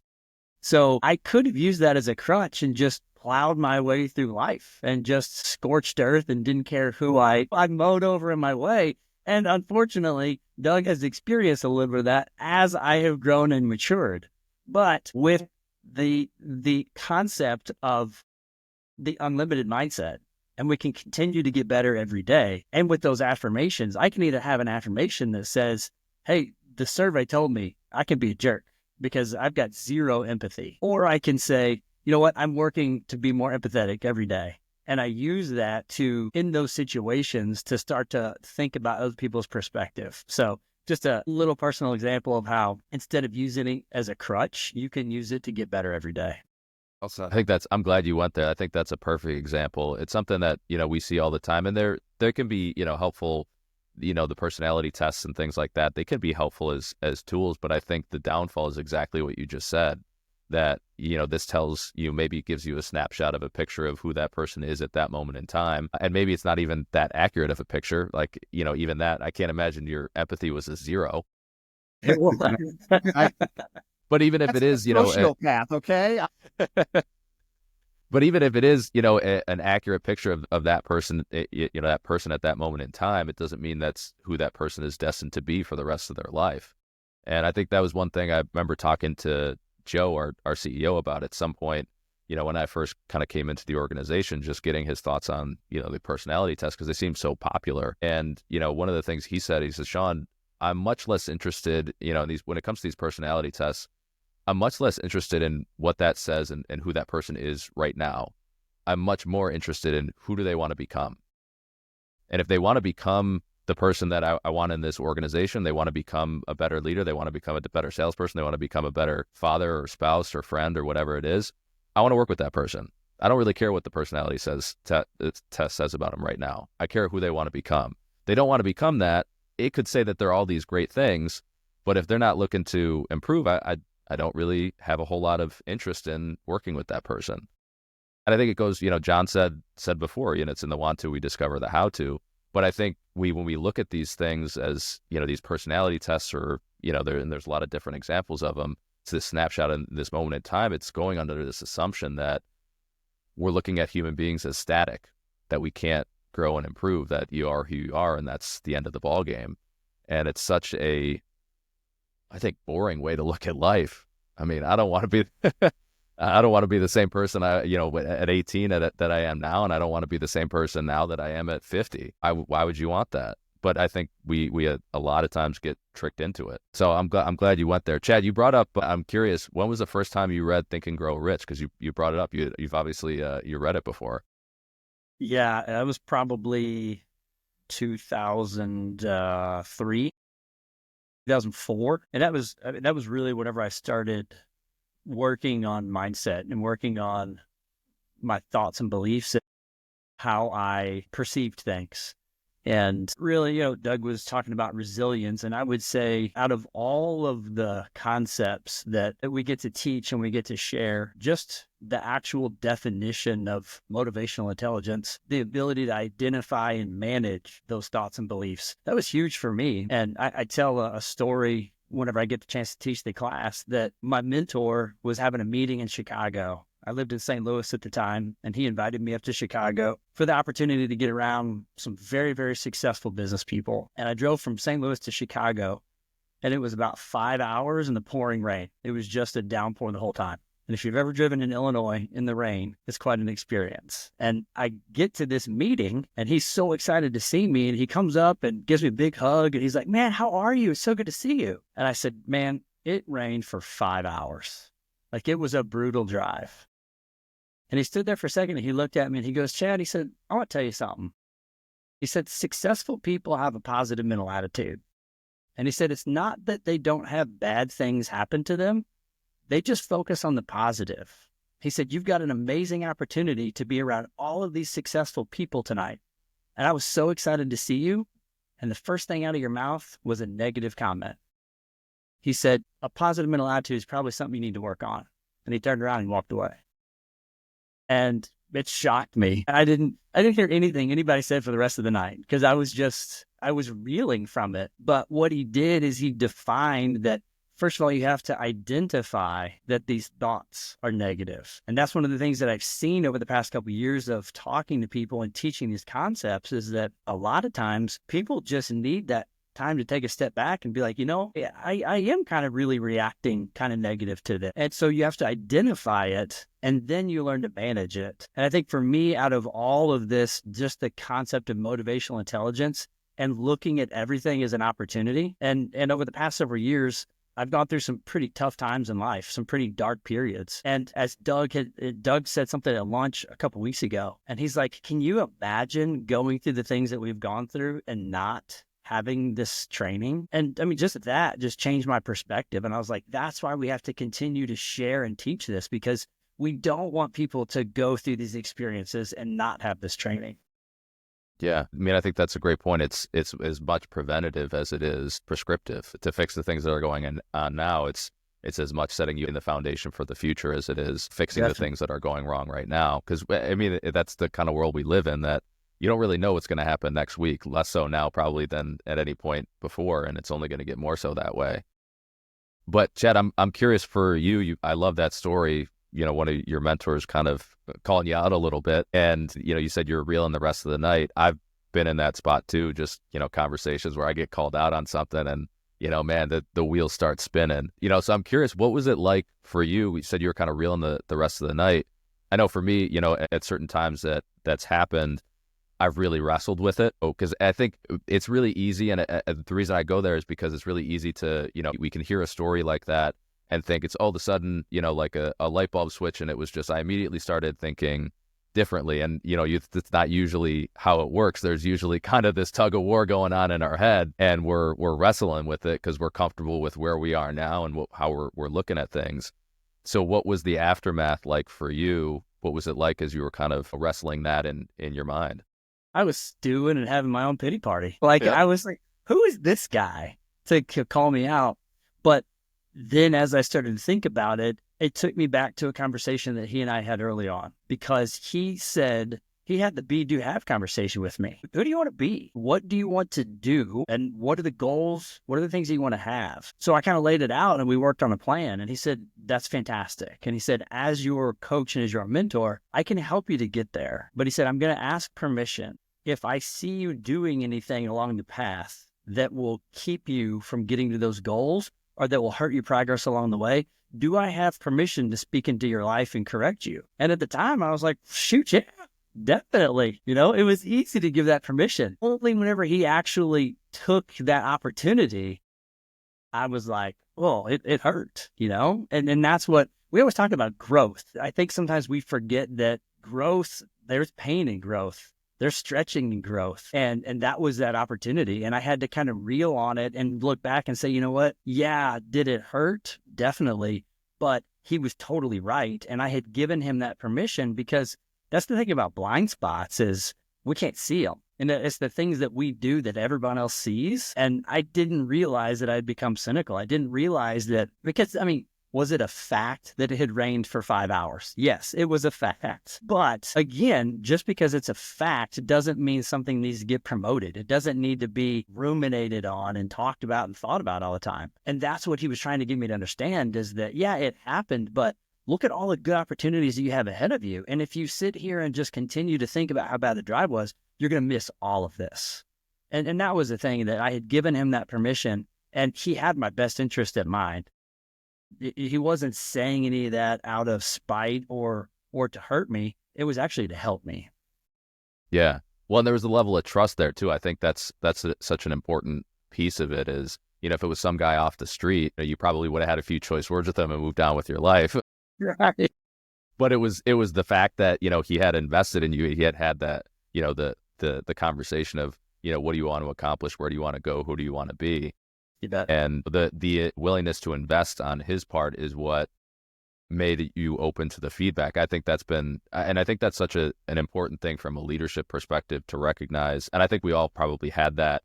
[SPEAKER 10] So I could have used that as a crutch and just plowed my way through life and just scorched earth and didn't care who I mowed over in my way. And unfortunately, Doug has experienced a little bit of that as I have grown and matured. But with the concept of the unlimited mindset, and we can continue to get better every day. And with those affirmations, I can either have an affirmation that says, hey, the survey told me I can be a jerk because I've got 0 empathy. Or I can say, you know what, I'm working to be more empathetic every day. And I use that in those situations, to start to think about other people's perspective. So just a little personal example of how, instead of using it as a crutch, you can use it to get better every day.
[SPEAKER 1] Also, I'm glad you went there. I think that's a perfect example. It's something that, we see all the time, and there can be, helpful, the personality tests and things like that. They can be helpful as tools, but I think the downfall is exactly what you just said. That, this tells you, maybe it gives you a snapshot of a picture of who that person is at that moment in time. And maybe it's not even that accurate of a picture. Like, even that, I can't imagine your empathy was a 0. But even if it is,
[SPEAKER 5] emotional path, okay?
[SPEAKER 1] But even if it is, an accurate picture of that person, that person at that moment in time, it doesn't mean that's who that person is destined to be for the rest of their life. And I think that was one thing I remember talking to Joe, our CEO, about at some point, when I first kind of came into the organization, just getting his thoughts on, the personality test, because they seem so popular. And, one of the things he said, Sean, I'm much less interested, when it comes to these personality tests, I'm much less interested in what that says and who that person is right now. I'm much more interested in who do they want to become. And if they want to become the person that I want in this organization, they want to become a better leader, they want to become a better salesperson, they want to become a better father or spouse or friend or whatever it is, I want to work with that person. I don't really care what the personality test says about them right now. I care who they want to become. They don't want to become that. It could say that they're all these great things, but if they're not looking to improve, I don't really have a whole lot of interest in working with that person. And I think it goes, John said before, it's in the want to, we discover the how to. But I think when we look at these things as, these personality tests, or, and there's a lot of different examples of them, it's this snapshot in this moment in time, it's going under this assumption that we're looking at human beings as static, that we can't grow and improve, that you are who you are, and that's the end of the ball game. And it's such a, I think, boring way to look at life. I mean, I don't want to be the same person at 18 that I am now, and I don't want to be the same person now that I am at 50. Why would you want that? But I think we a lot of times get tricked into it. So I'm glad you went there. Chad, you brought up, I'm curious, when was the first time you read Think and Grow Rich? Because you brought it up. You've obviously you read it before.
[SPEAKER 10] Yeah, that was probably 2003. 2004, and that was really whenever I started working on mindset and working on my thoughts and beliefs and how I perceived things. And really, Doug was talking about resilience, and I would say out of all of the concepts that we get to teach and we get to share, just the actual definition of motivational intelligence, the ability to identify and manage those thoughts and beliefs, that was huge for me. And I tell a story whenever I get the chance to teach the class that my mentor was having a meeting in Chicago. I lived in St. Louis at the time, and he invited me up to Chicago for the opportunity to get around some very, very successful business people. And I drove from St. Louis to Chicago, and it was about 5 hours in the pouring rain. It was just a downpour the whole time. And if you've ever driven in Illinois in the rain, it's quite an experience. And I get to this meeting, and he's so excited to see me, and he comes up and gives me a big hug, and he's like, "Man, how are you? It's so good to see you." And I said, "Man, it rained for 5 hours. Like, it was a brutal drive. And he stood there for a second and he looked at me and he goes, Chad, he said, I want to tell you something. He said, successful people have a positive mental attitude. And he said, it's not that they don't have bad things happen to them. They just focus on the positive. He said, you've got an amazing opportunity to be around all of these successful people tonight. And I was so excited to see you. And the first thing out of your mouth was a negative comment. He said, a positive mental attitude is probably something you need to work on. And he turned around and walked away. And it shocked me. I didn't hear anything anybody said for the rest of the night because I was reeling from it. But what he did is he defined that, first of all, you have to identify that these thoughts are negative. And that's one of the things that I've seen over the past couple of years of talking to people and teaching these concepts is that a lot of times people just need that time to take a step back and be like, I am kind of really reacting kind of negative to this. And so you have to identify it and then you learn to manage it. And I think for me, out of all of this, just the concept of motivational intelligence and looking at everything as an opportunity. And over the past several years, I've gone through some pretty tough times in life, some pretty dark periods. And as Doug said something at lunch a couple of weeks ago, and he's like, can you imagine going through the things that we've gone through and not having this training? And I mean, just that just changed my perspective. And I was like, that's why we have to continue to share and teach this, because we don't want people to go through these experiences and not have this training.
[SPEAKER 1] Yeah. I mean, I think that's a great point. It's as much preventative as it is prescriptive. To fix the things that are going on now, it's as much setting you in the foundation for the future as it is fixing the things that are going wrong right now. Because, I mean, that's the kind of world we live in, that you don't really know what's going to happen next week, less so now probably than at any point before, and it's only going to get more so that way. But Chad, I'm curious for you. I love that story. One of your mentors kind of calling you out a little bit, and you said you're reeling the rest of the night. I've been in that spot too. Just conversations where I get called out on something, and man, the wheels start spinning. So I'm curious, what was it like for you? You said you were kind of reeling the rest of the night. I know for me, at certain times that's happened, I've really wrestled with it because I think it's really easy. And the reason I go there is because it's really easy to, we can hear a story like that and think it's all of a sudden, like a light bulb switch. And it was just, I immediately started thinking differently. And, it's not usually how it works. There's usually kind of this tug of war going on in our head, and we're wrestling with it because we're comfortable with where we are now and how we're looking at things. So what was the aftermath like for you? What was it like as you were kind of wrestling that in your mind?
[SPEAKER 10] I was stewing and having my own pity party. I was like, who is this guy to call me out? But then as I started to think about it, it took me back to a conversation that he and I had early on, because he said he had the be, do, have conversation with me. Who do you want to be? What do you want to do? And what are the goals? What are the things that you want to have? So I kind of laid it out and we worked on a plan, and he said, that's fantastic. And he said, as your coach and as your mentor, I can help you to get there. But he said, I'm going to ask permission. If I see you doing anything along the path that will keep you from getting to those goals or that will hurt your progress along the way, do I have permission to speak into your life and correct you? And at the time I was like, shoot, yeah, definitely. It was easy to give that permission. Only whenever he actually took that opportunity, I was like, well, it hurt, and that's what we always talk about, growth. I think sometimes we forget that growth, there's pain in growth. There's stretching and growth. And that was that opportunity. And I had to kind of reel on it and look back and say, you know what? Yeah, did it hurt? Definitely. But he was totally right. And I had given him that permission, because that's the thing about blind spots is we can't see them. And it's the things that we do that everyone else sees. And I didn't realize that I'd become cynical. I didn't realize that, because, was it a fact that it had rained for 5 hours? Yes, it was a fact. But again, just because it's a fact doesn't mean something needs to get promoted. It doesn't need to be ruminated on and talked about and thought about all the time. And that's what he was trying to get me to understand, is that, yeah, it happened, but look at all the good opportunities that you have ahead of you. And if you sit here and just continue to think about how bad the drive was, you're going to miss all of this. And that was the thing, that I had given him that permission, and he had my best interest in mind. He wasn't saying any of that out of spite or to hurt me. It was actually to help me.
[SPEAKER 1] Yeah. Well, and there was a level of trust there too. I think that's such an important piece of it is, if it was some guy off the street, you probably would have had a few choice words with him and moved on with your life.
[SPEAKER 10] Right.
[SPEAKER 1] But it was the fact that, he had invested in you. He had that, the conversation of, what do you want to accomplish? Where do you want to go? Who do you want to be?
[SPEAKER 10] You bet.
[SPEAKER 1] And the willingness to invest on his part is what made you open to the feedback. I think that's such an important thing from a leadership perspective to recognize. And I think we all probably had that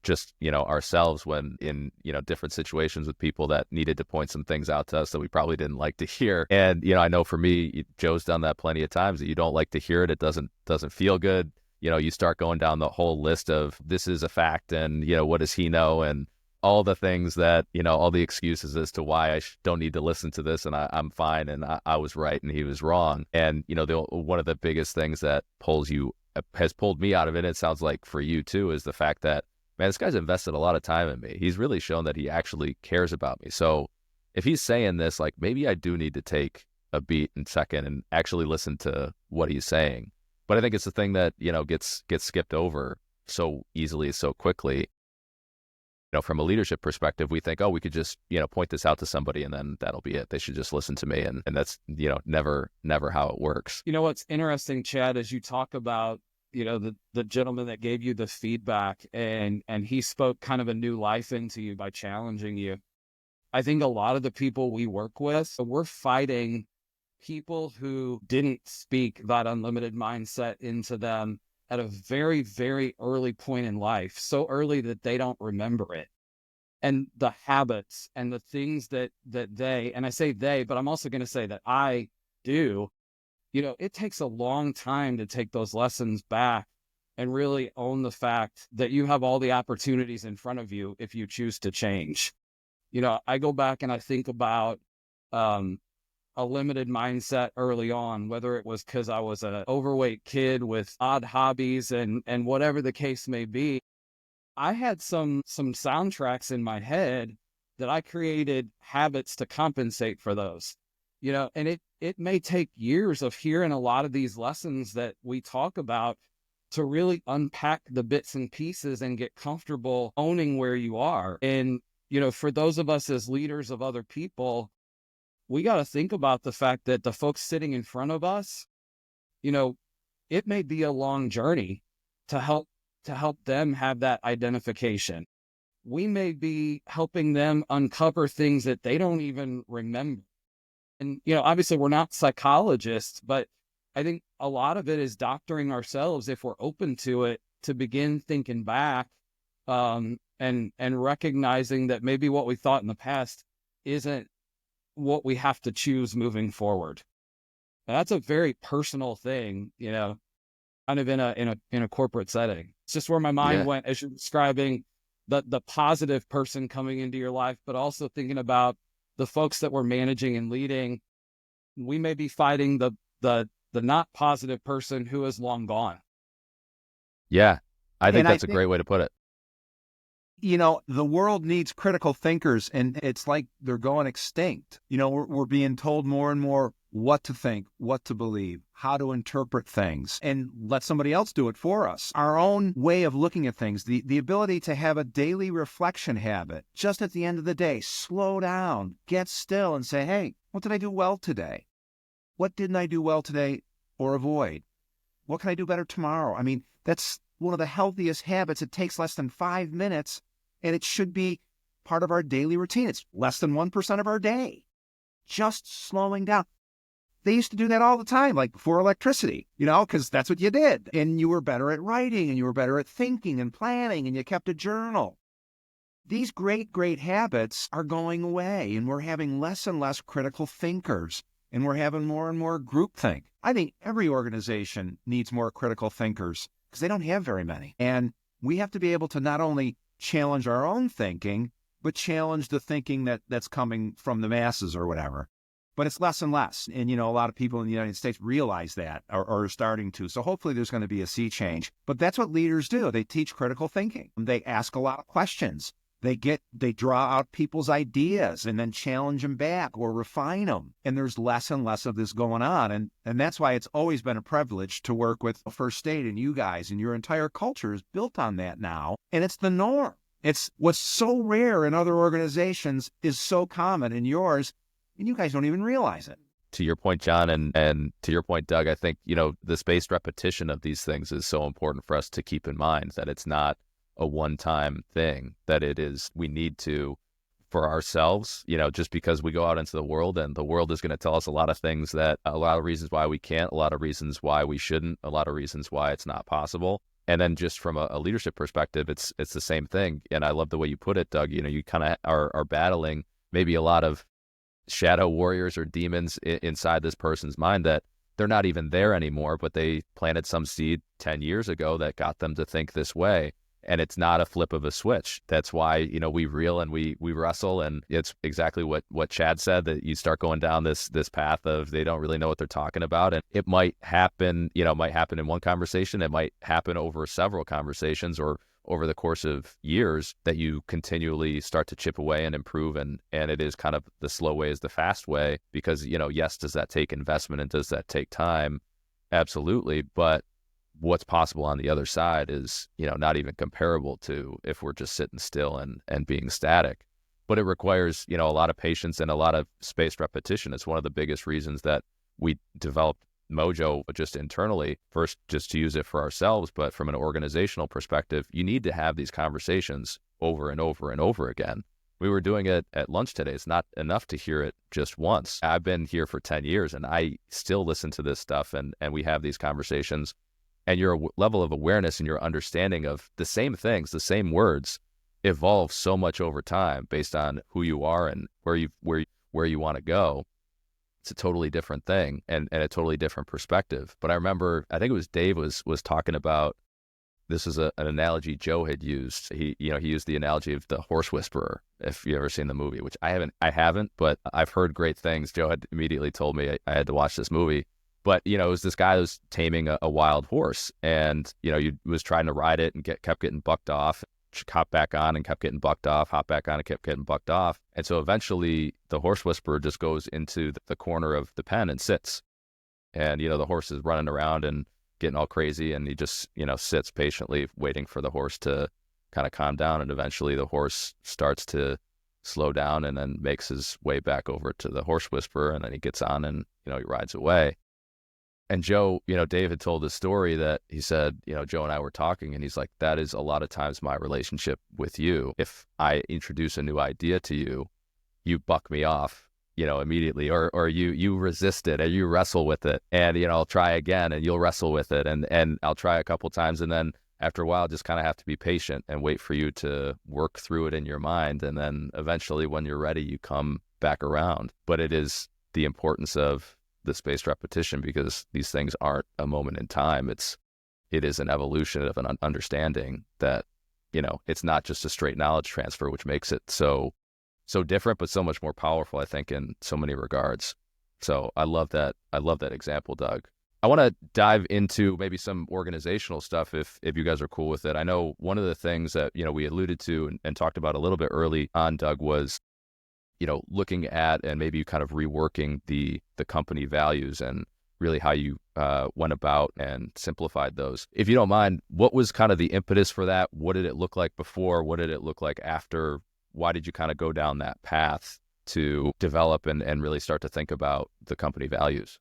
[SPEAKER 1] just, ourselves when in, different situations with people that needed to point some things out to us that we probably didn't like to hear. And, I know for me, Joe's done that plenty of times, that you don't like to hear it. It doesn't feel good. You start going down the whole list of this is a fact and, what does he know? And all the things that, all the excuses as to why I don't need to listen to this and I'm fine and I was right and he was wrong. And, one of the biggest things that has pulled me out of it, it sounds like for you too, is the fact that, man, this guy's invested a lot of time in me. He's really shown that he actually cares about me. So if he's saying this, like, maybe I do need to take a beat and second and actually listen to what he's saying. But I think it's the thing that, gets skipped over so easily, so quickly. From a leadership perspective, we think, oh, we could just, point this out to somebody and then that'll be it. They should just listen to me. And that's, never how it works.
[SPEAKER 9] What's interesting, Chad, as you talk about, the gentleman that gave you the feedback and he spoke kind of a new life into you by challenging you. I think a lot of the people we work with, we're fighting people who didn't speak that unlimited mindset into them at a very, very early point in life, so early that they don't remember it. And the habits and the things that they, and I say they, but I'm also going to say that I do, it takes a long time to take those lessons back and really own the fact that you have all the opportunities in front of you if you choose to change. I go back and I think about a limited mindset early on, whether it was because I was an overweight kid with odd hobbies and whatever the case may be. I had some soundtracks in my head that I created habits to compensate for those, and it may take years of hearing a lot of these lessons that we talk about to really unpack the bits and pieces and get comfortable owning where you are. And, for those of us as leaders of other people, we got to think about the fact that the folks sitting in front of us, it may be a long journey to help them have that identification. We may be helping them uncover things that they don't even remember. And, obviously we're not psychologists, but I think a lot of it is doctoring ourselves, if we're open to it, to begin thinking back and recognizing that maybe what we thought in the past isn't what we have to choose moving forward. And that's a very personal thing, kind of in a corporate setting. It's just where my mind went as you're describing the positive person coming into your life, but also thinking about the folks that we're managing and leading. We may be fighting the not positive person who is long gone.
[SPEAKER 1] Yeah, I think that's a great way to put it.
[SPEAKER 11] The world needs critical thinkers, and it's like they're going extinct. We're being told more and more what to think, what to believe, how to interpret things, and let somebody else do it for us. Our own way of looking at things, the ability to have a daily reflection habit, just at the end of the day, slow down, get still and say, hey, what did I do well today? What didn't I do well today or avoid? What can I do better tomorrow? I mean, that's one of the healthiest habits. It takes less than 5 minutes, and it should be part of our daily routine. It's less than 1% of our day. Just slowing down. They used to do that all the time, like before electricity, because that's what you did. And you were better at writing, and you were better at thinking and planning, and you kept a journal. These great, great habits are going away, and we're having less and less critical thinkers, and we're having more and more groupthink. I think every organization needs more critical thinkers because they don't have very many. And we have to be able to not only challenge our own thinking, but challenge the thinking that's coming from the masses or whatever. But it's less and less. And, a lot of people in the United States realize that or are starting to. So hopefully there's going to be a sea change. But that's what leaders do. They teach critical thinking. They ask a lot of questions. They draw out people's ideas and then challenge them back or refine them. And there's less and less of this going on. And that's why it's always been a privilege to work with First State and you guys, and your entire culture is built on that now. And it's the norm. It's what's so rare in other organizations is so common in yours, and you guys don't even realize it.
[SPEAKER 1] to your point, John, and to your point, Doug, I think, the spaced repetition of these things is so important for us to keep in mind, that it's not a one-time thing, that it is, we need to, for ourselves, just because we go out into the world and the world is going to tell us a lot of things, that a lot of reasons why we can't, a lot of reasons why we shouldn't, a lot of reasons why it's not possible. And then just from a leadership perspective, it's the same thing. And I love the way you put it, Doug. You kind of are battling maybe a lot of shadow warriors or demons inside this person's mind that they're not even there anymore, but they planted some seed 10 years ago that got them to think this way. And it's not a flip of a switch. That's why, we reel and we wrestle. And it's exactly what Chad said, that you start going down this path of they don't really know what they're talking about. And it might happen, might happen in one conversation. It might happen over several conversations or over the course of years, that you continually start to chip away and improve. And it is kind of the slow way is the fast way, because, yes, does that take investment and does that take time? Absolutely. But what's possible on the other side is, not even comparable to if we're just sitting still and being static. But it requires, a lot of patience and a lot of spaced repetition. It's one of the biggest reasons that we developed Mojo just internally, first just to use it for ourselves, but from an organizational perspective, you need to have these conversations over and over and over again. We were doing it at lunch today. It's not enough to hear it just once. I've been here for 10 years and I still listen to this stuff, and we have these conversations. And your level of awareness and your understanding of the same things, the same words, evolve so much over time based on who you are and where you want to go. It's a totally different thing and a totally different perspective. But I remember, I think it was Dave was talking about, this is an analogy Joe had used. He used the analogy of the horse whisperer, if you've ever seen the movie, which I haven't, but I've heard great things. Joe had immediately told me I had to watch this movie. But, it was this guy who was taming a wild horse, and, he was trying to ride it and kept getting bucked off, hop back on and kept getting bucked off, hop back on and kept getting bucked off. And so eventually the horse whisperer just goes into the corner of the pen and sits. And, the horse is running around and getting all crazy, and he just, sits patiently waiting for the horse to kind of calm down. And eventually the horse starts to slow down and then makes his way back over to the horse whisperer, and then he gets on and, he rides away. And Joe, Dave had told this story that he said, Joe and I were talking, and he's like, that is a lot of times my relationship with you. If I introduce a new idea to you, you buck me off, immediately, or you resist it, or you wrestle with it, and, I'll try again and you'll wrestle with it. And I'll try a couple times. And then after a while, just kind of have to be patient and wait for you to work through it in your mind. And then eventually when you're ready, you come back around. But it is the importance of the spaced repetition, because these things aren't a moment in time. It is an evolution of an understanding that, it's not just a straight knowledge transfer, which makes it so different, but so much more powerful, I think, in so many regards. So I love that example, Doug. I want to dive into maybe some organizational stuff if you guys are cool with it. I know one of the things that, we alluded to and talked about a little bit early on, Doug, was looking at and maybe kind of reworking the company values and really how you went about and simplified those. If you don't mind, what was kind of the impetus for that? What did it look like before? What did it look like after? Why did you kind of go down that path to develop and really start to think about the company values?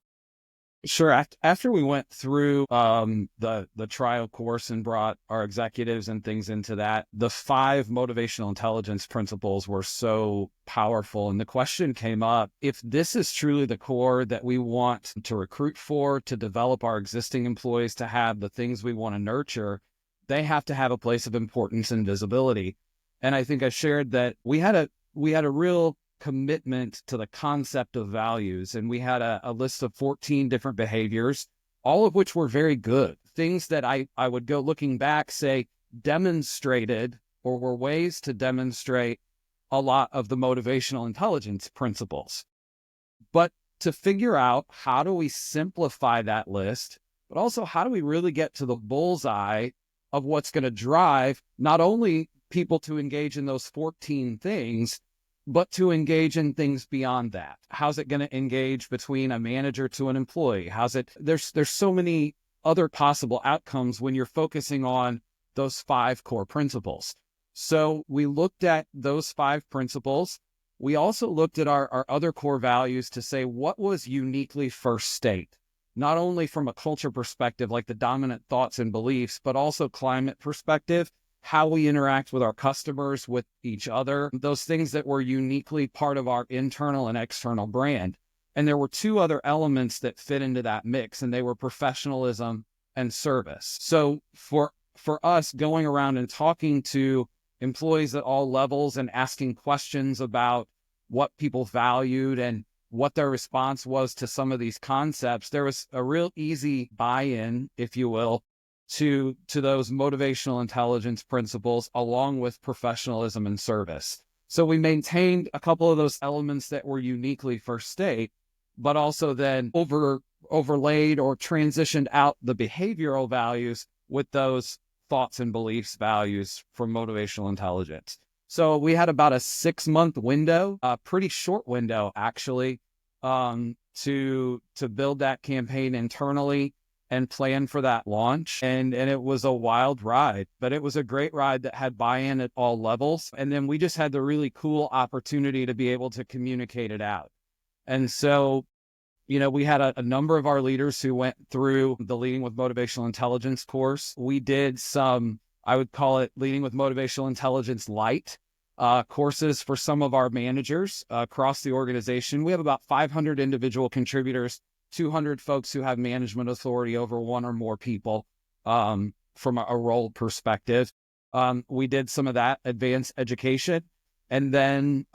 [SPEAKER 9] Sure. After we went through the trial course and brought our executives and things into that, the 5 motivational intelligence principles were so powerful. And the question came up, if this is truly the core that we want to recruit for, to develop our existing employees to have the things we want to nurture, they have to have a place of importance and visibility. And I think I shared that we had a real commitment to the concept of values. And we had a list of 14 different behaviors, all of which were very good. Things that I would go looking back, say, demonstrated or were ways to demonstrate a lot of the motivational intelligence principles. But to figure out how do we simplify that list, but also how do we really get to the bullseye of what's going to drive not only people to engage in those 14 things, but to engage in things beyond that. How's it going to engage between a manager to an employee? There's so many other possible outcomes when you're focusing on those 5 core principles. So we looked at those 5 principles we also looked at our other core values to say what was uniquely First State, not only from a culture perspective, like the dominant thoughts and beliefs, but also climate perspective, how we interact with our customers, with each other, those things that were uniquely part of our internal and external brand. And there were two other elements that fit into that mix, and they were professionalism and service. So for us, going around and talking to employees at all levels and asking questions about what people valued and what their response was to some of these concepts, there was a real easy buy-in, if you will, to those motivational intelligence principles, along with professionalism and service. So we maintained a couple of those elements that were uniquely First State, but also then overlaid or transitioned out the behavioral values with those thoughts and beliefs values from motivational intelligence. So we had about a 6-month window, a pretty short window actually, to build that campaign internally and plan for that launch. And it was a wild ride, but it was a great ride that had buy-in at all levels. And then we just had the really cool opportunity to be able to communicate it out. And so, you know, we had a number of our leaders who went through the Leading with Motivational Intelligence course. We did some, I would call it Leading with Motivational Intelligence Light courses for some of our managers across the organization. We have about 500 individual contributors, 200 folks who have management authority over one or more people from a role perspective. We did some of that advanced education. And then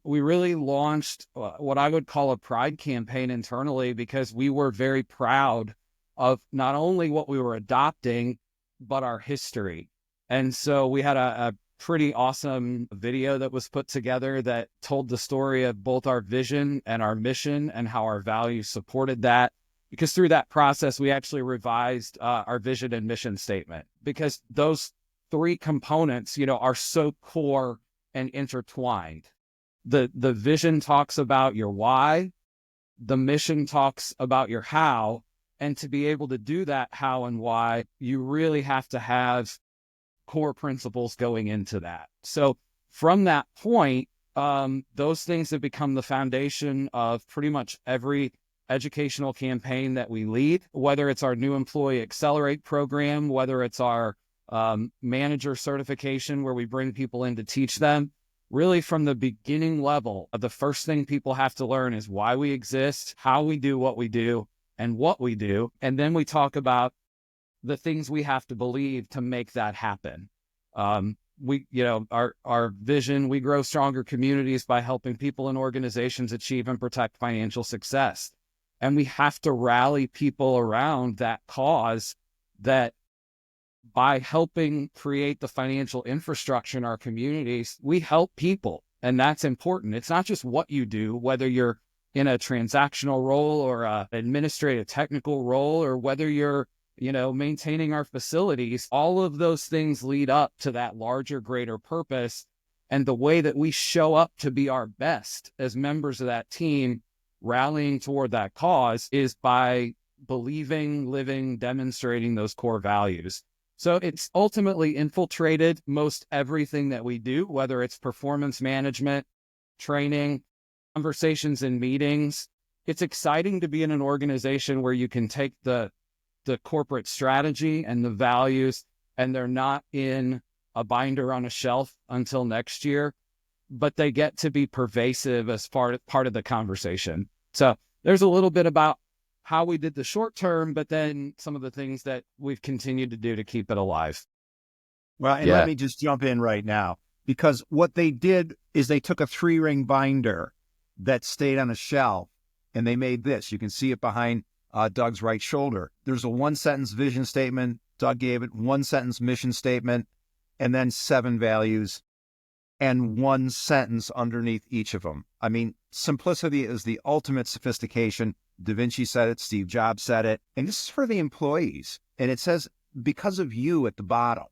[SPEAKER 9] we really launched what I would call a pride campaign internally, because we were very proud of not only what we were adopting, but our history. And so we had a pretty awesome video that was put together that told the story of both our vision and our mission and how our values supported that. Because through that process, we actually revised our vision and mission statement, because those three components, you know, are so core and intertwined. The vision talks about your why, the mission talks about your how, and to be able to do that how and why, you really have to have core principles going into that. So from that point, those things have become the foundation of pretty much every educational campaign that we lead, whether it's our new employee accelerate program, whether it's our manager certification where we bring people in to teach them. Really from the beginning level, the first thing people have to learn is why we exist, how we do what we do, and what we do. And then we talk about the things we have to believe to make that happen. Our vision, we grow stronger communities by helping people and organizations achieve and protect financial success. And we have to rally people around that cause, that by helping create the financial infrastructure in our communities, we help people. And that's important. It's not just what you do, whether you're in a transactional role or an administrative technical role, or whether you're, you know, maintaining our facilities. All of those things lead up to that larger, greater purpose. And the way that we show up to be our best as members of that team, rallying toward that cause, is by believing, living, demonstrating those core values. So it's ultimately infiltrated most everything that we do, whether it's performance management, training, conversations and meetings. It's exciting to be in an organization where you can take the corporate strategy and the values, and they're not in a binder on a shelf until next year, but they get to be pervasive as part of the conversation. So there's a little bit about how we did the short term, but then some of the things that we've continued to do to keep it alive.
[SPEAKER 11] Well, and let me just jump in right now, because what they did is they took a 3-ring binder that stayed on a shelf, and they made this. You can see it behind Doug's right shoulder. There's a 1-sentence vision statement. Doug gave it 1-sentence mission statement, and then 7 values and 1 sentence underneath each of them. I mean, simplicity is the ultimate sophistication. Da Vinci said it, Steve Jobs said it, and this is for the employees. And it says, because of you at the bottom.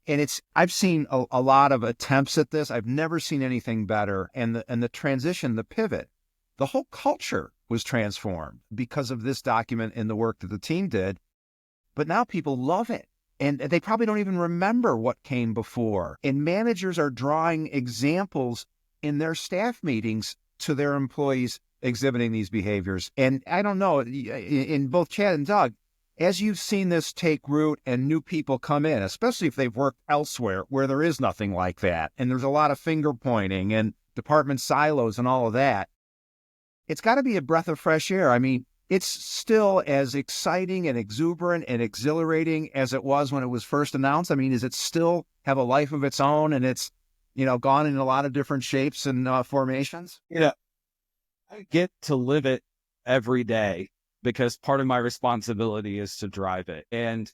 [SPEAKER 11] And I've seen a lot of attempts at this. I've never seen anything better. And the transition, the pivot, the whole culture was transformed because of this document and the work that the team did. But now people love it. And they probably don't even remember what came before. And managers are drawing examples in their staff meetings to their employees exhibiting these behaviors. And I don't know, in both Chad and Doug, as you've seen this take root and new people come in, especially if they've worked elsewhere where there is nothing like that, and there's a lot of finger pointing and department silos and all of that, it's got to be a breath of fresh air. I mean, it's still as exciting and exuberant and exhilarating as it was when it was first announced. I mean, does it still have a life of its own, and it's, gone in a lot of different shapes and formations?
[SPEAKER 9] I get to live it every day because part of my responsibility is to drive it. And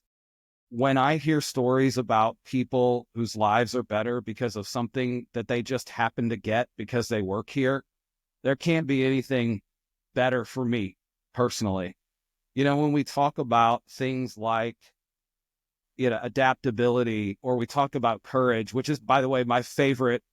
[SPEAKER 9] when I hear stories about people whose lives are better because of something that they just happen to get because they work here, there can't be anything better for me personally. When we talk about things like, adaptability, or we talk about courage, which is, by the way, my favorite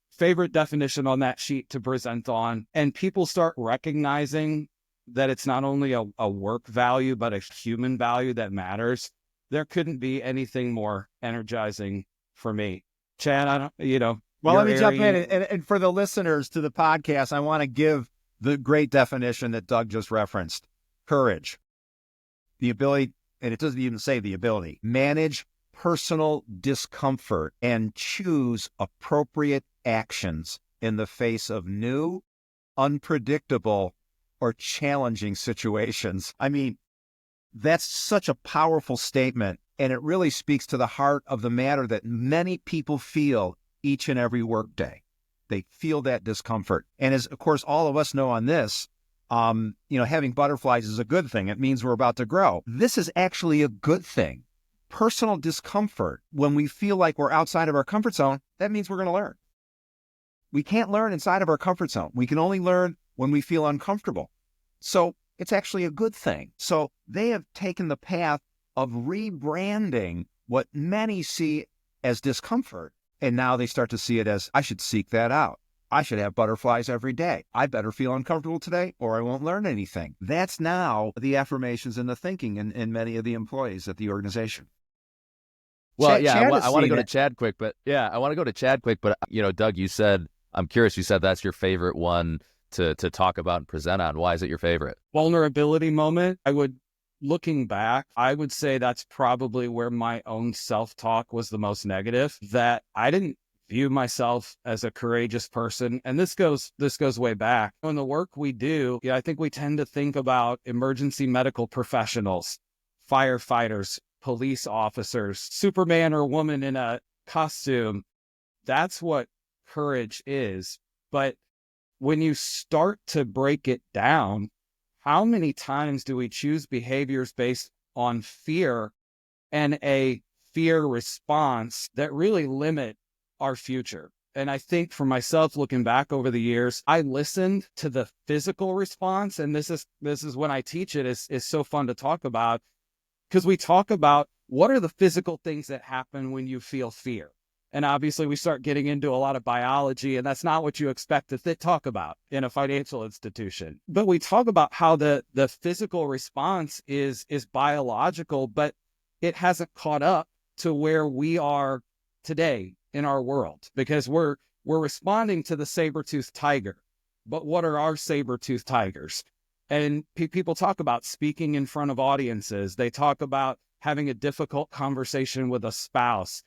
[SPEAKER 9] definition on that sheet to present on, and people start recognizing that it's not only a work value, but a human value that matters, there couldn't be anything more energizing for me. Chad,
[SPEAKER 11] Well, let me jump in. And for the listeners to the podcast, I want to give the great definition that Doug just referenced. Courage. The ability, and it doesn't even say the ability, manage personal discomfort and choose appropriate actions in the face of new, unpredictable, or challenging situations. I mean, that's such a powerful statement, and it really speaks to the heart of the matter that many people feel each and every workday. They feel that discomfort. And as, of course, all of us know on this, having butterflies is a good thing. It means we're about to grow. This is actually a good thing. Personal discomfort, when we feel like we're outside of our comfort zone, that means we're going to learn. We can't learn inside of our comfort zone. We can only learn when we feel uncomfortable. So it's actually a good thing. So they have taken the path of rebranding what many see as discomfort. And now they start to see it as, I should seek that out. I should have butterflies every day. I better feel uncomfortable today or I won't learn anything. That's now the affirmations and the thinking in many of the employees at the organization.
[SPEAKER 1] Well,
[SPEAKER 11] Chad
[SPEAKER 1] I want to go to Chad quick, but Doug, you said, I'm curious, you said that's your favorite one to talk about and present on. Why is it your favorite?
[SPEAKER 9] Vulnerability moment. Looking back, I would say that's probably where my own self-talk was the most negative, that I didn't view myself as a courageous person. And this goes way back. In the work we do, I think we tend to think about emergency medical professionals, firefighters, police officers, Superman or woman in a costume. That's what courage is. But when you start to break it down, how many times do we choose behaviors based on fear and a fear response that really limit our future? And I think for myself, looking back over the years, I listened to the physical response. And this is when I teach it, is so fun to talk about, because we talk about what are the physical things that happen when you feel fear. And obviously we start getting into a lot of biology, and that's not what you expect to talk about in a financial institution. But we talk about how the physical response is biological, but it hasn't caught up to where we are today in our world, because we're responding to the saber-toothed tiger. But what are our saber-toothed tigers? And people talk about speaking in front of audiences. They talk about having a difficult conversation with a spouse.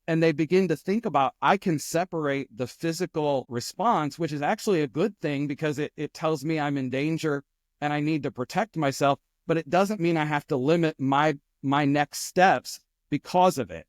[SPEAKER 9] And they begin to think about, I can separate the physical response, which is actually a good thing because it tells me I'm in danger and I need to protect myself, but it doesn't mean I have to limit my next steps because of it.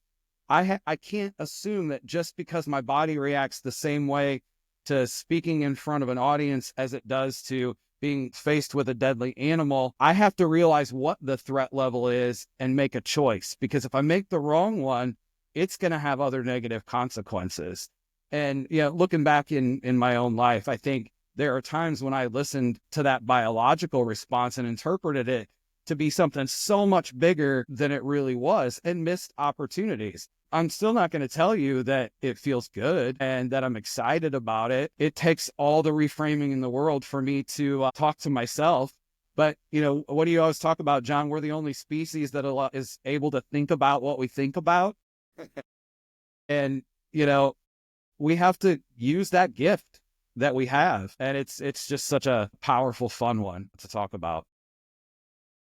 [SPEAKER 9] I can't assume that just because my body reacts the same way to speaking in front of an audience as it does to being faced with a deadly animal, I have to realize what the threat level is and make a choice. Because if I make the wrong one, it's going to have other negative consequences. And, looking back in my own life, I think there are times when I listened to that biological response and interpreted it to be something so much bigger than it really was and missed opportunities. I'm still not going to tell you that it feels good and that I'm excited about it. It takes all the reframing in the world for me to talk to myself. But, what do you always talk about, John? We're the only species that is able to think about what we think about. And, we have to use that gift that we have. And it's just such a powerful, fun one to talk about.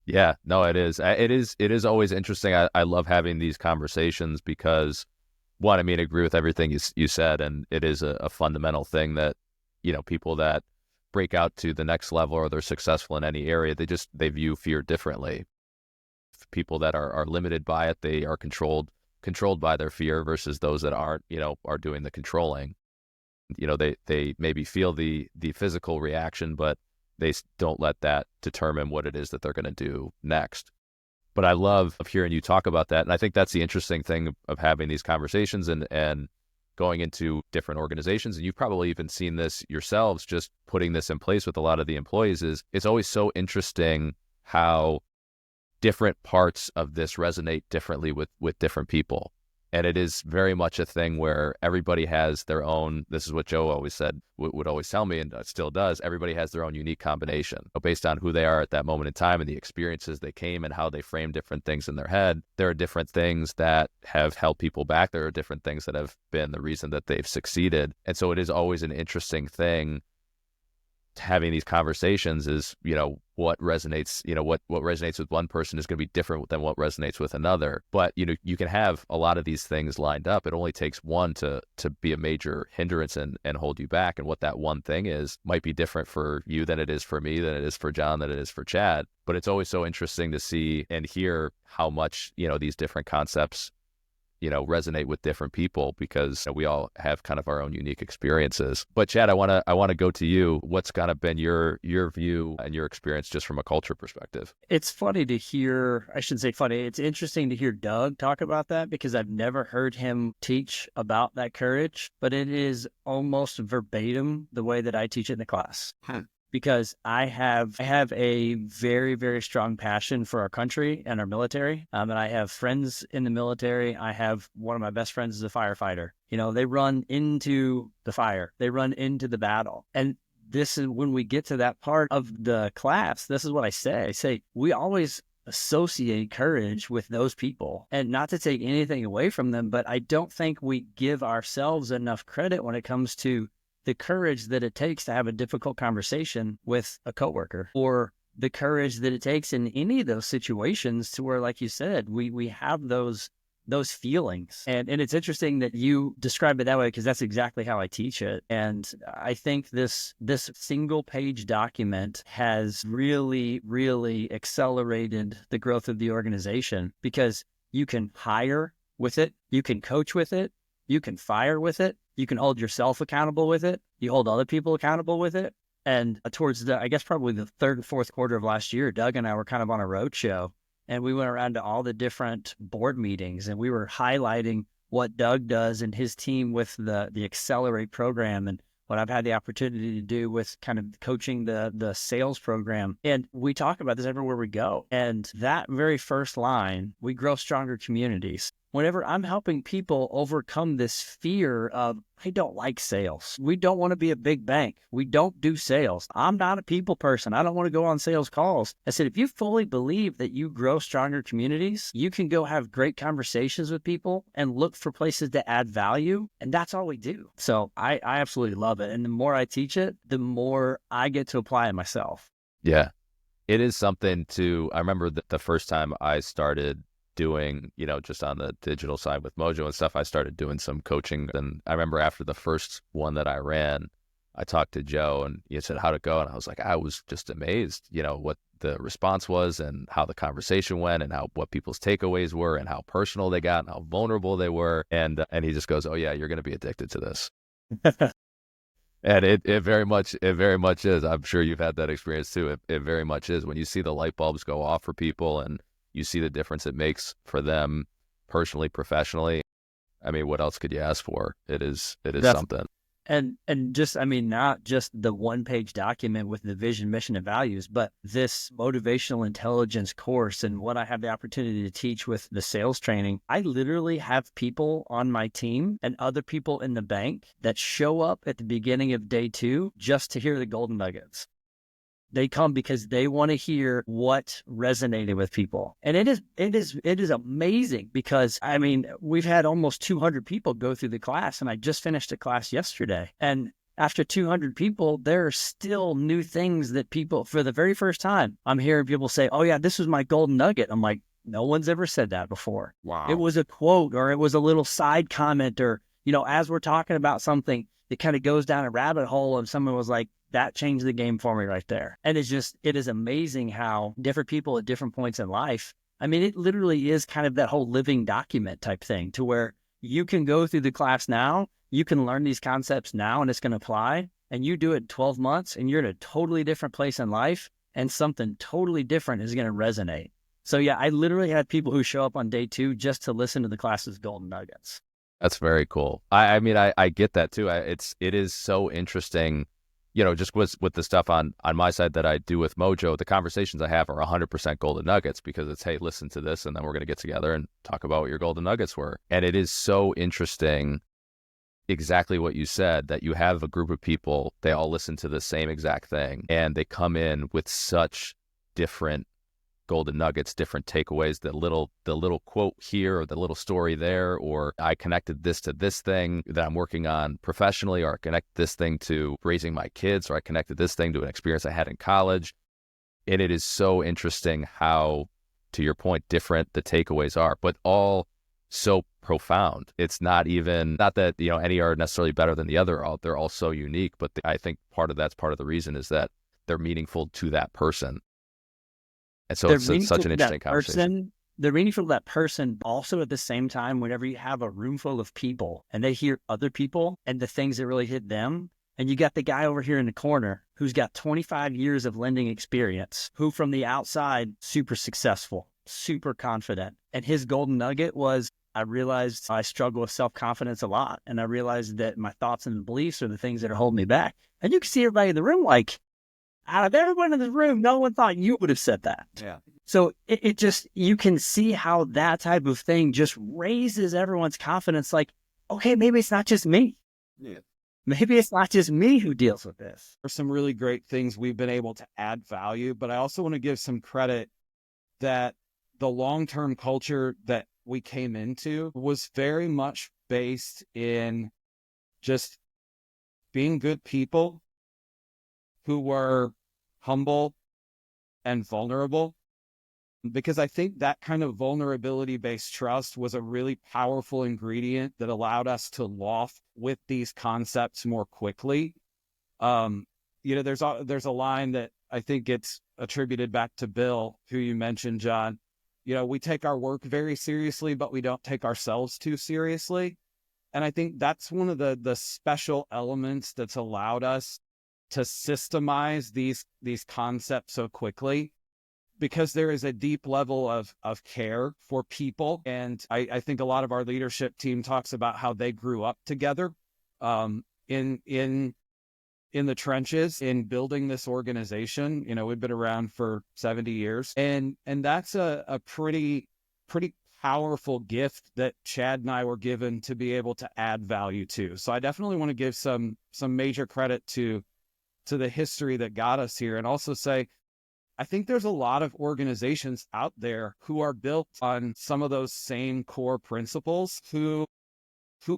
[SPEAKER 1] Yeah, no, it is. It is always interesting. I love having these conversations because, one, I mean, I agree with everything you said, and it is a fundamental thing that, people that break out to the next level or they're successful in any area, they view fear differently. People that are limited by it, they are controlled by their fear, versus those that aren't, are doing the controlling. They maybe feel the physical reaction, but they don't let that determine what it is that they're going to do next. But I love hearing you talk about that. And I think that's the interesting thing of having these conversations and going into different organizations. And you've probably even seen this yourselves, just putting this in place with a lot of the employees. Is it's always so interesting how different parts of this resonate differently with different people. And it is very much a thing where everybody has their own, this is what Joe always said, would always tell me, and still does, everybody has their own unique combination. Based on who they are at that moment in time and the experiences they came and how they frame different things in their head, there are different things that have held people back. There are different things that have been the reason that they've succeeded. And so it is always an interesting thing having these conversations is, what resonates, what resonates with one person is going to be different than what resonates with another. But, you can have a lot of these things lined up. It only takes one to be a major hindrance and hold you back. And what that one thing is might be different for you than it is for me, than it is for John, than it is for Chad. But it's always so interesting to see and hear how much, these different concepts resonate with different people, because we all have kind of our own unique experiences. But Chad, I want to go to you. What's kind of been your view and your experience just from a culture perspective?
[SPEAKER 10] It's funny to hear, I shouldn't say funny, it's interesting to hear Doug talk about that, because I've never heard him teach about that courage, but it is almost verbatim the way that I teach it in the class. Because I have a very, very strong passion for our country and our military. And I have friends in the military. I have one of my best friends is a firefighter. They run into the fire. They run into the battle. And this is when we get to that part of the class, this is what I say. I say, we always associate courage with those people, and not to take anything away from them, but I don't think we give ourselves enough credit when it comes to the courage that it takes to have a difficult conversation with a coworker, or the courage that it takes in any of those situations to where, like you said, we have those feelings. And it's interesting that you describe it that way, because that's exactly how I teach it. And I think this single page document has really, really accelerated the growth of the organization, because you can hire with it, you can coach with it, you can fire with it, you can hold yourself accountable with it, you hold other people accountable with it. And towards I guess probably the third and fourth quarter of last year, Doug and I were kind of on a road show, and we went around to all the different board meetings, and we were highlighting what Doug does and his team with the Accelerate program, and what I've had the opportunity to do with kind of coaching the sales program. And we talk about this everywhere we go. And that very first line, we grow stronger communities. Whenever I'm helping people overcome this fear of, I don't like sales. We don't want to be a big bank. We don't do sales. I'm not a people person. I don't want to go on sales calls. I said, if you fully believe that you grow stronger communities, you can go have great conversations with people and look for places to add value. And that's all we do. So I absolutely love it. And the more I teach it, the more I get to apply it myself.
[SPEAKER 1] Yeah, it is something I remember that the first time I started doing, just on the digital side with Mojo and stuff, I started doing some coaching. And I remember after the first one that I ran, I talked to Joe and he said, how'd it go? And I was like, I was just amazed, what the response was and how the conversation went and what people's takeaways were and how personal they got and how vulnerable they were. And he just goes, oh yeah, you're going to be addicted to this. And it very much is. I'm sure you've had that experience too. It very much is. When you see the light bulbs go off for people and you see the difference it makes for them personally, professionally. I mean, what else could you ask for? It is something.
[SPEAKER 10] And just, not just the one-page document with the vision, mission, and values, but this motivational intelligence course and what I have the opportunity to teach with the sales training. I literally have people on my team and other people in the bank that show up at the beginning of day 2 just to hear the golden nuggets. They come because they want to hear what resonated with people. And it is amazing because, we've had almost 200 people go through the class, and I just finished a class yesterday. And after 200 people, there are still new things that people, for the very first time, I'm hearing people say, oh yeah, this was my golden nugget. I'm like, no one's ever said that before.
[SPEAKER 5] Wow.
[SPEAKER 10] It was a quote, or it was a little side comment, or, as we're talking about something, it kind of goes down a rabbit hole, and someone was like, that changed the game for me right there. And it is amazing how different people at different points in life, I mean, it literally is kind of that whole living document type thing, to where you can go through the class now, you can learn these concepts now, and it's going to apply, and you do it in 12 months and you're in a totally different place in life, and something totally different is going to resonate. So yeah, I literally had people who show up on day 2 just to listen to the class's golden nuggets.
[SPEAKER 1] That's very cool. I mean, I get that too. It is so interesting, just with the stuff on my side that I do with Mojo. The conversations I have are 100% golden nuggets, because it's, hey, listen to this, and then we're going to get together and talk about what your golden nuggets were. And it is so interesting, exactly what you said, that you have a group of people, they all listen to the same exact thing, and they come in with such different golden nuggets, different takeaways, the little quote here, or the little story there, or I connected this to this thing that I'm working on professionally, or I connect this thing to raising my kids, or I connected this thing to an experience I had in college. And it is so interesting how, to your point, different the takeaways are, but all so profound. It's not that, any are necessarily better than the other. They're all so unique, but I think part of the reason is that they're meaningful to that person. And so it's such an interesting conversation.
[SPEAKER 10] They're meaningful to that person. Also, at the same time, whenever you have a room full of people and they hear other people and the things that really hit them, and you got the guy over here in the corner who's got 25 years of lending experience, who from the outside, super successful, super confident. And his golden nugget was, I realized I struggle with self-confidence a lot. And I realized that my thoughts and beliefs are the things that are holding me back. And you can see everybody in the room like, out of everyone in the room, no one thought you would have said that.
[SPEAKER 5] Yeah.
[SPEAKER 10] So it just, you can see how that type of thing just raises everyone's confidence. Like, okay, maybe it's not just me.
[SPEAKER 5] Yeah.
[SPEAKER 10] Maybe it's not just me who deals with this.
[SPEAKER 9] There's some really great things we've been able to add value, but I also want to give some credit that the long-term culture that we came into was very much based in just being good people who were humble and vulnerable, because I think that kind of vulnerability-based trust was a really powerful ingredient that allowed us to loft with these concepts more quickly. There's a line that I think gets attributed back to Bill, who you mentioned, John. We take our work very seriously, but we don't take ourselves too seriously. And I think that's one of the special elements that's allowed us to systemize these concepts so quickly, because there is a deep level of care for people. And I think a lot of our leadership team talks about how they grew up together in the trenches in building this organization. We've been around for 70 years. And that's a pretty powerful gift that Chad and I were given to be able to add value to. So I definitely want to give some major credit to the history that got us here, and also say, I think there's a lot of organizations out there who are built on some of those same core principles, who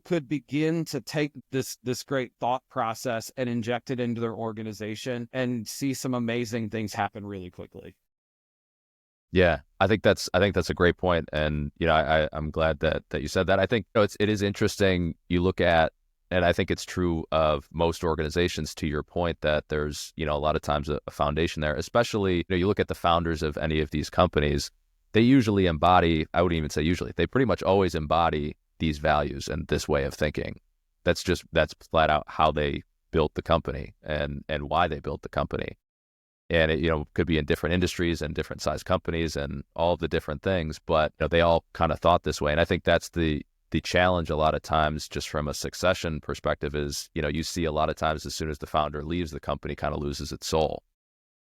[SPEAKER 9] could begin to take this great thought process and inject it into their organization and see some amazing things happen really quickly.
[SPEAKER 1] Yeah, I think that's a great point. And, I'm glad that you said that. I think it is interesting. You look at, and I think it's true of most organizations, to your point, that there's, a lot of times a foundation there, especially, you look at the founders of any of these companies, they usually embody, I wouldn't even say usually, they pretty much always embody these values and this way of thinking. That's flat out how they built the company and why they built the company. And it, could be in different industries and different size companies and all the different things, but they all kind of thought this way. And I think that's the challenge a lot of times, just from a succession perspective, is, you see a lot of times as soon as the founder leaves, the company kind of loses its soul.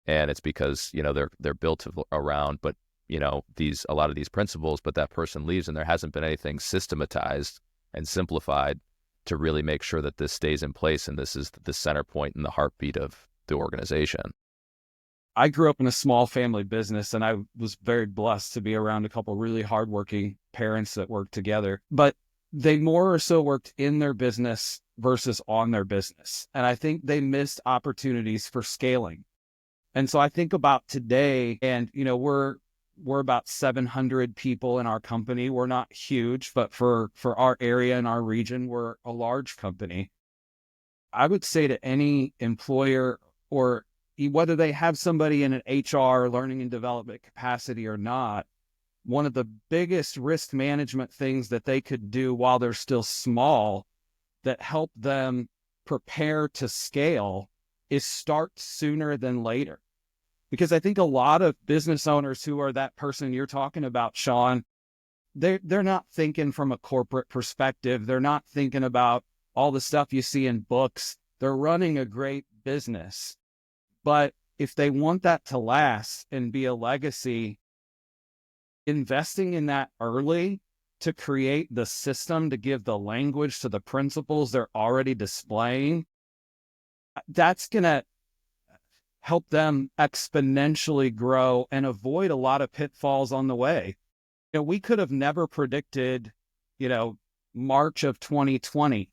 [SPEAKER 1] And it's because, they're built around, but, a lot of these principles, but that person leaves and there hasn't been anything systematized and simplified to really make sure that this stays in place. And this is the center point and the heartbeat of the organization.
[SPEAKER 9] I grew up in a small family business, and I was very blessed to be around a couple really hardworking parents that work together. But they more or so worked in their business versus on their business. And I think they missed opportunities for scaling. And so I think about today, and, we're about 700 people in our company. We're not huge, but for our area and our region, we're a large company. I would say to any employer, or whether they have somebody in an HR learning and development capacity or not, one of the biggest risk management things that they could do while they're still small that help them prepare to scale is start sooner than later. Because I think a lot of business owners who are that person you're talking about, Sean, they're not thinking from a corporate perspective. They're not thinking about all the stuff you see in books. They're running a great business. But if they want that to last and be a legacy, investing in that early to create the system, to give the language to the principles they're already displaying, that's going to help them exponentially grow and avoid a lot of pitfalls on the way. We could have never predicted, March of 2020,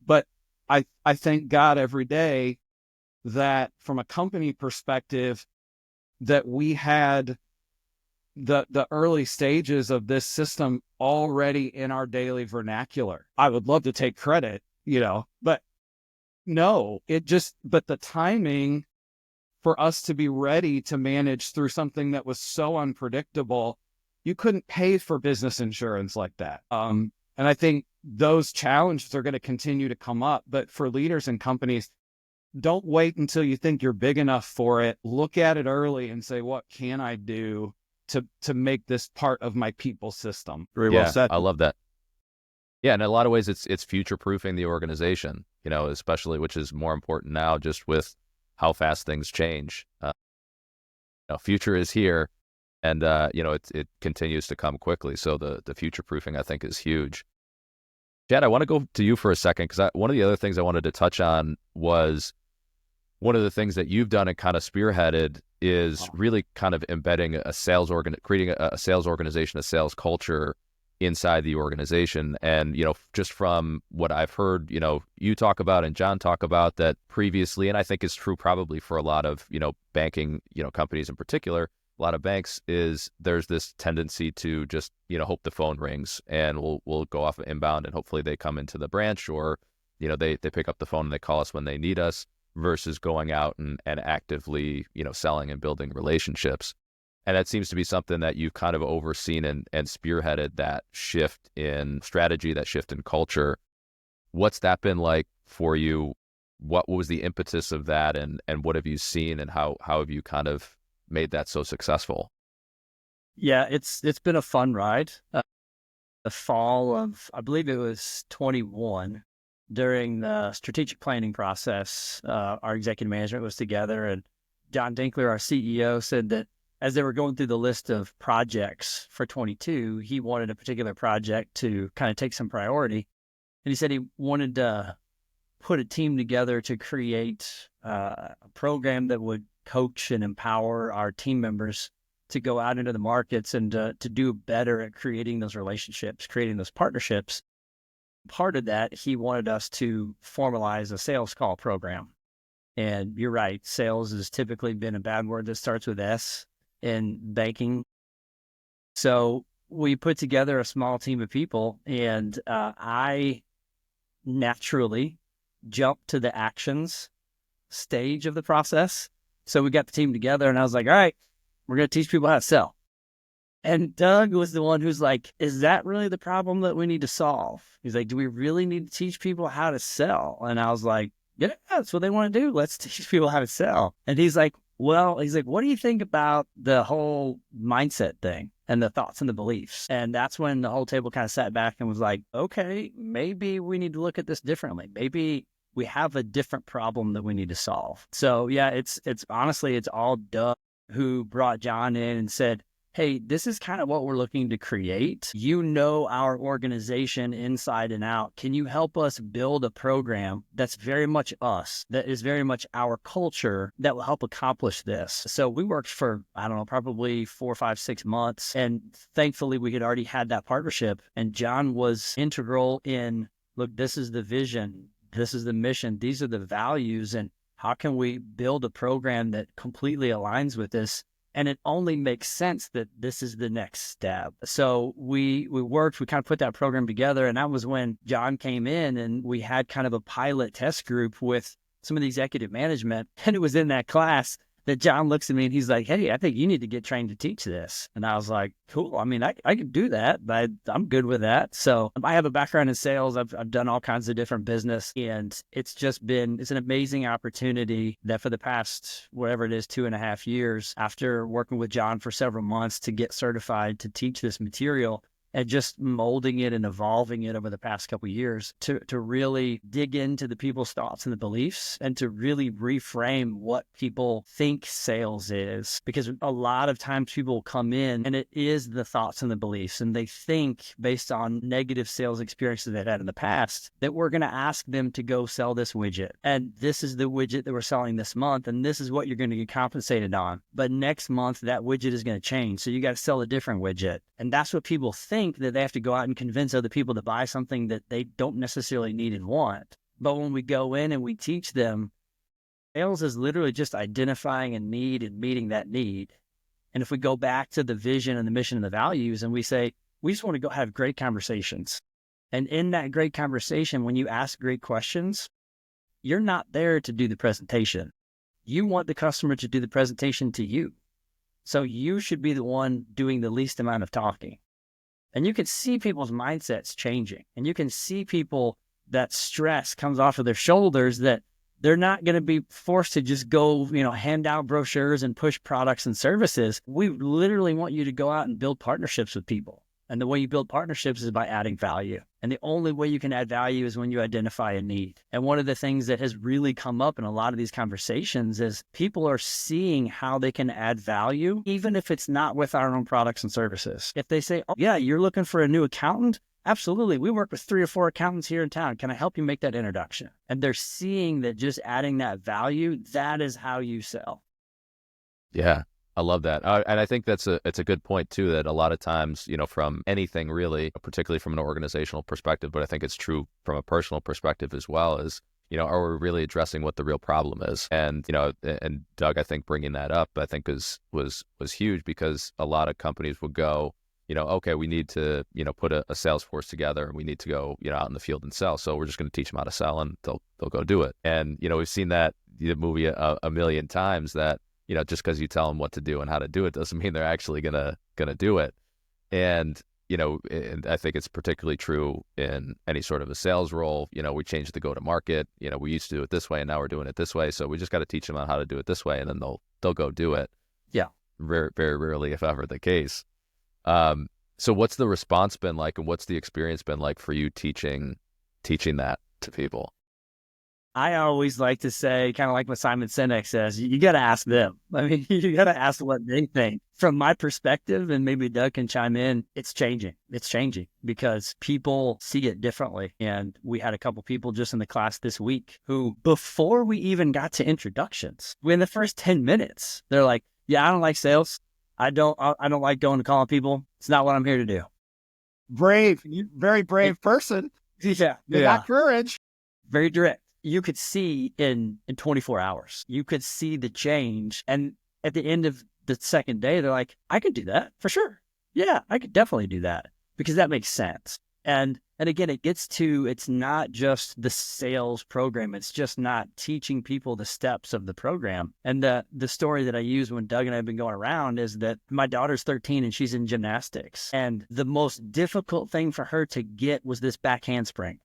[SPEAKER 9] but I thank God every day that from a company perspective, that we had the early stages of this system already in our daily vernacular. I would love to take credit, but no, but the timing for us to be ready to manage through something that was so unpredictable, you couldn't pay for business insurance like that. And I think those challenges are going to continue to come up. But for leaders and companies, don't wait until you think you're big enough for it. Look at it early and say, what can I do to make this part of my people system?
[SPEAKER 11] Very well said.
[SPEAKER 1] I love that. Yeah, in a lot of ways, it's future-proofing the organization, especially, which is more important now just with how fast things change. Future is here, and it continues to come quickly. So the future proofing, I think, is huge. Chad, I want to go to you for a second, because one of the other things I wanted to touch on was one of the things that you've done and kind of spearheaded is really kind of embedding creating a sales organization, a sales culture inside the organization. And, just from what I've heard, you talk about and John talk about that previously, and I think is true probably for a lot of, banking, companies in particular, a lot of banks, is there's this tendency to just, hope the phone rings and we'll go off inbound and hopefully they come into the branch, or, they pick up the phone and they call us when they need us, versus going out and actively, selling and building relationships. And that seems to be something that you've kind of overseen and spearheaded, that shift in strategy, that shift in culture. What's that been like for you? What was the impetus of that, and what have you seen, and how have you kind of made that so successful?
[SPEAKER 10] Yeah, it's been a fun ride. The fall of, I believe it was 21, during the strategic planning process, our executive management was together, and John Dinkler, our CEO, said that as they were going through the list of projects for 22, he wanted a particular project to kind of take some priority. And he said he wanted to put a team together to create a program that would coach and empower our team members to go out into the markets and to do better at creating those relationships, creating those partnerships. Part of that, he wanted us to formalize a sales call program. And you're right, sales has typically been a bad word that starts with S in banking. So we put together a small team of people, and I naturally jumped to the actions stage of the process. So we got the team together, and I was like, all right, we're going to teach people how to sell. And Doug was the one who's like, is that really the problem that we need to solve? He's like, do we really need to teach people how to sell? And I was like, yeah, that's what they want to do. Let's teach people how to sell. And he's like, what do you think about the whole mindset thing and the thoughts and the beliefs? And that's when the whole table kind of sat back and was like, okay, maybe we need to look at this differently. Maybe we have a different problem that we need to solve. So yeah, it's honestly, it's all Doug who brought John in and said, hey, this is kind of what we're looking to create. You know our organization inside and out. Can you help us build a program that's very much us, that is very much our culture, that will help accomplish this? So we worked for, I don't know, probably 4, 5, 6 months. And thankfully, we had already had that partnership. And John was integral in, look, this is the vision. This is the mission. These are the values. And how can we build a program that completely aligns with this? And it only makes sense that this is the next step. So we kind of put that program together. And that was when John came in and we had kind of a pilot test group with some of the executive management. And it was in that class that John looks at me and he's like, hey, I think you need to get trained to teach this. And I was like, cool. I mean, I can do that, but I'm good with that. So I have a background in sales. I've done all kinds of different business, and it's an amazing opportunity that for the past, whatever it is, 2.5 years, after working with John for several months to get certified to teach this material, and just molding it and evolving it over the past couple of years to really dig into the people's thoughts and the beliefs and to really reframe what people think sales is. Because a lot of times people come in and it is the thoughts and the beliefs, and they think based on negative sales experiences they've had in the past that we're going to ask them to go sell this widget. And this is the widget that we're selling this month, and this is what you're going to get compensated on. But next month, that widget is going to change. So you got to sell a different widget. And that's what people think, that they have to go out and convince other people to buy something that they don't necessarily need and want. But when we go in and we teach them, sales is literally just identifying a need and meeting that need. And if we go back to the vision and the mission and the values and we say, we just want to go have great conversations. And in that great conversation, when you ask great questions, you're not there to do the presentation. You want the customer to do the presentation to you. So you should be the one doing the least amount of talking. And you can see people's mindsets changing. And you can see people, that stress comes off of their shoulders, that they're not going to be forced to just go, hand out brochures and push products and services. We literally want you to go out and build partnerships with people. And the way you build partnerships is by adding value. And the only way you can add value is when you identify a need. And one of the things that has really come up in a lot of these conversations is people are seeing how they can add value, even if it's not with our own products and services. If they say, oh yeah, you're looking for a new accountant? Absolutely. We work with 3 or 4 accountants here in town. Can I help you make that introduction? And they're seeing that just adding that value, that is how you sell.
[SPEAKER 1] Yeah. I love that. And I think it's a good point too, that a lot of times, from anything really, particularly from an organizational perspective, but I think it's true from a personal perspective as well, is, are we really addressing what the real problem is? And, and Doug, I think bringing that up, I think was huge, because a lot of companies would go, okay, we need to, put a sales force together, and we need to go, out in the field and sell. So we're just going to teach them how to sell, and they'll go do it. And, we've seen that the movie a million times, that, just because you tell them what to do and how to do it doesn't mean they're actually gonna do it. And, and I think it's particularly true in any sort of a sales role. We changed the go-to-market. We used to do it this way, and now we're doing it this way. So we just got to teach them on how to do it this way, and then they'll go do it.
[SPEAKER 10] Yeah.
[SPEAKER 1] Very, very rarely, if ever, the case. So what's the response been like, and what's the experience been like for you teaching that to people?
[SPEAKER 10] I always like to say, kind of like what Simon Sinek says, you got to ask them. I mean, you got to ask what they think. From my perspective, and maybe Doug can chime in, it's changing. It's changing because people see it differently. And we had a couple people just in the class this week who, before we even got to introductions, in the first 10 minutes, they're like, yeah, I don't like sales. I don't like going to calling people. It's not what I'm here to do.
[SPEAKER 11] Brave, very brave person.
[SPEAKER 10] Yeah.
[SPEAKER 11] You got courage.
[SPEAKER 10] Very direct. You could see in 24 hours, you could see the change. And at the end of the second day, they're like, I could do that for sure. Yeah, I could definitely do that, because that makes sense. And again, it gets to, it's not just the sales program. It's just not teaching people the steps of the program. And the story that I use when Doug and I have been going around is that my daughter's 13 and she's in gymnastics. And the most difficult thing for her to get was this back handspring.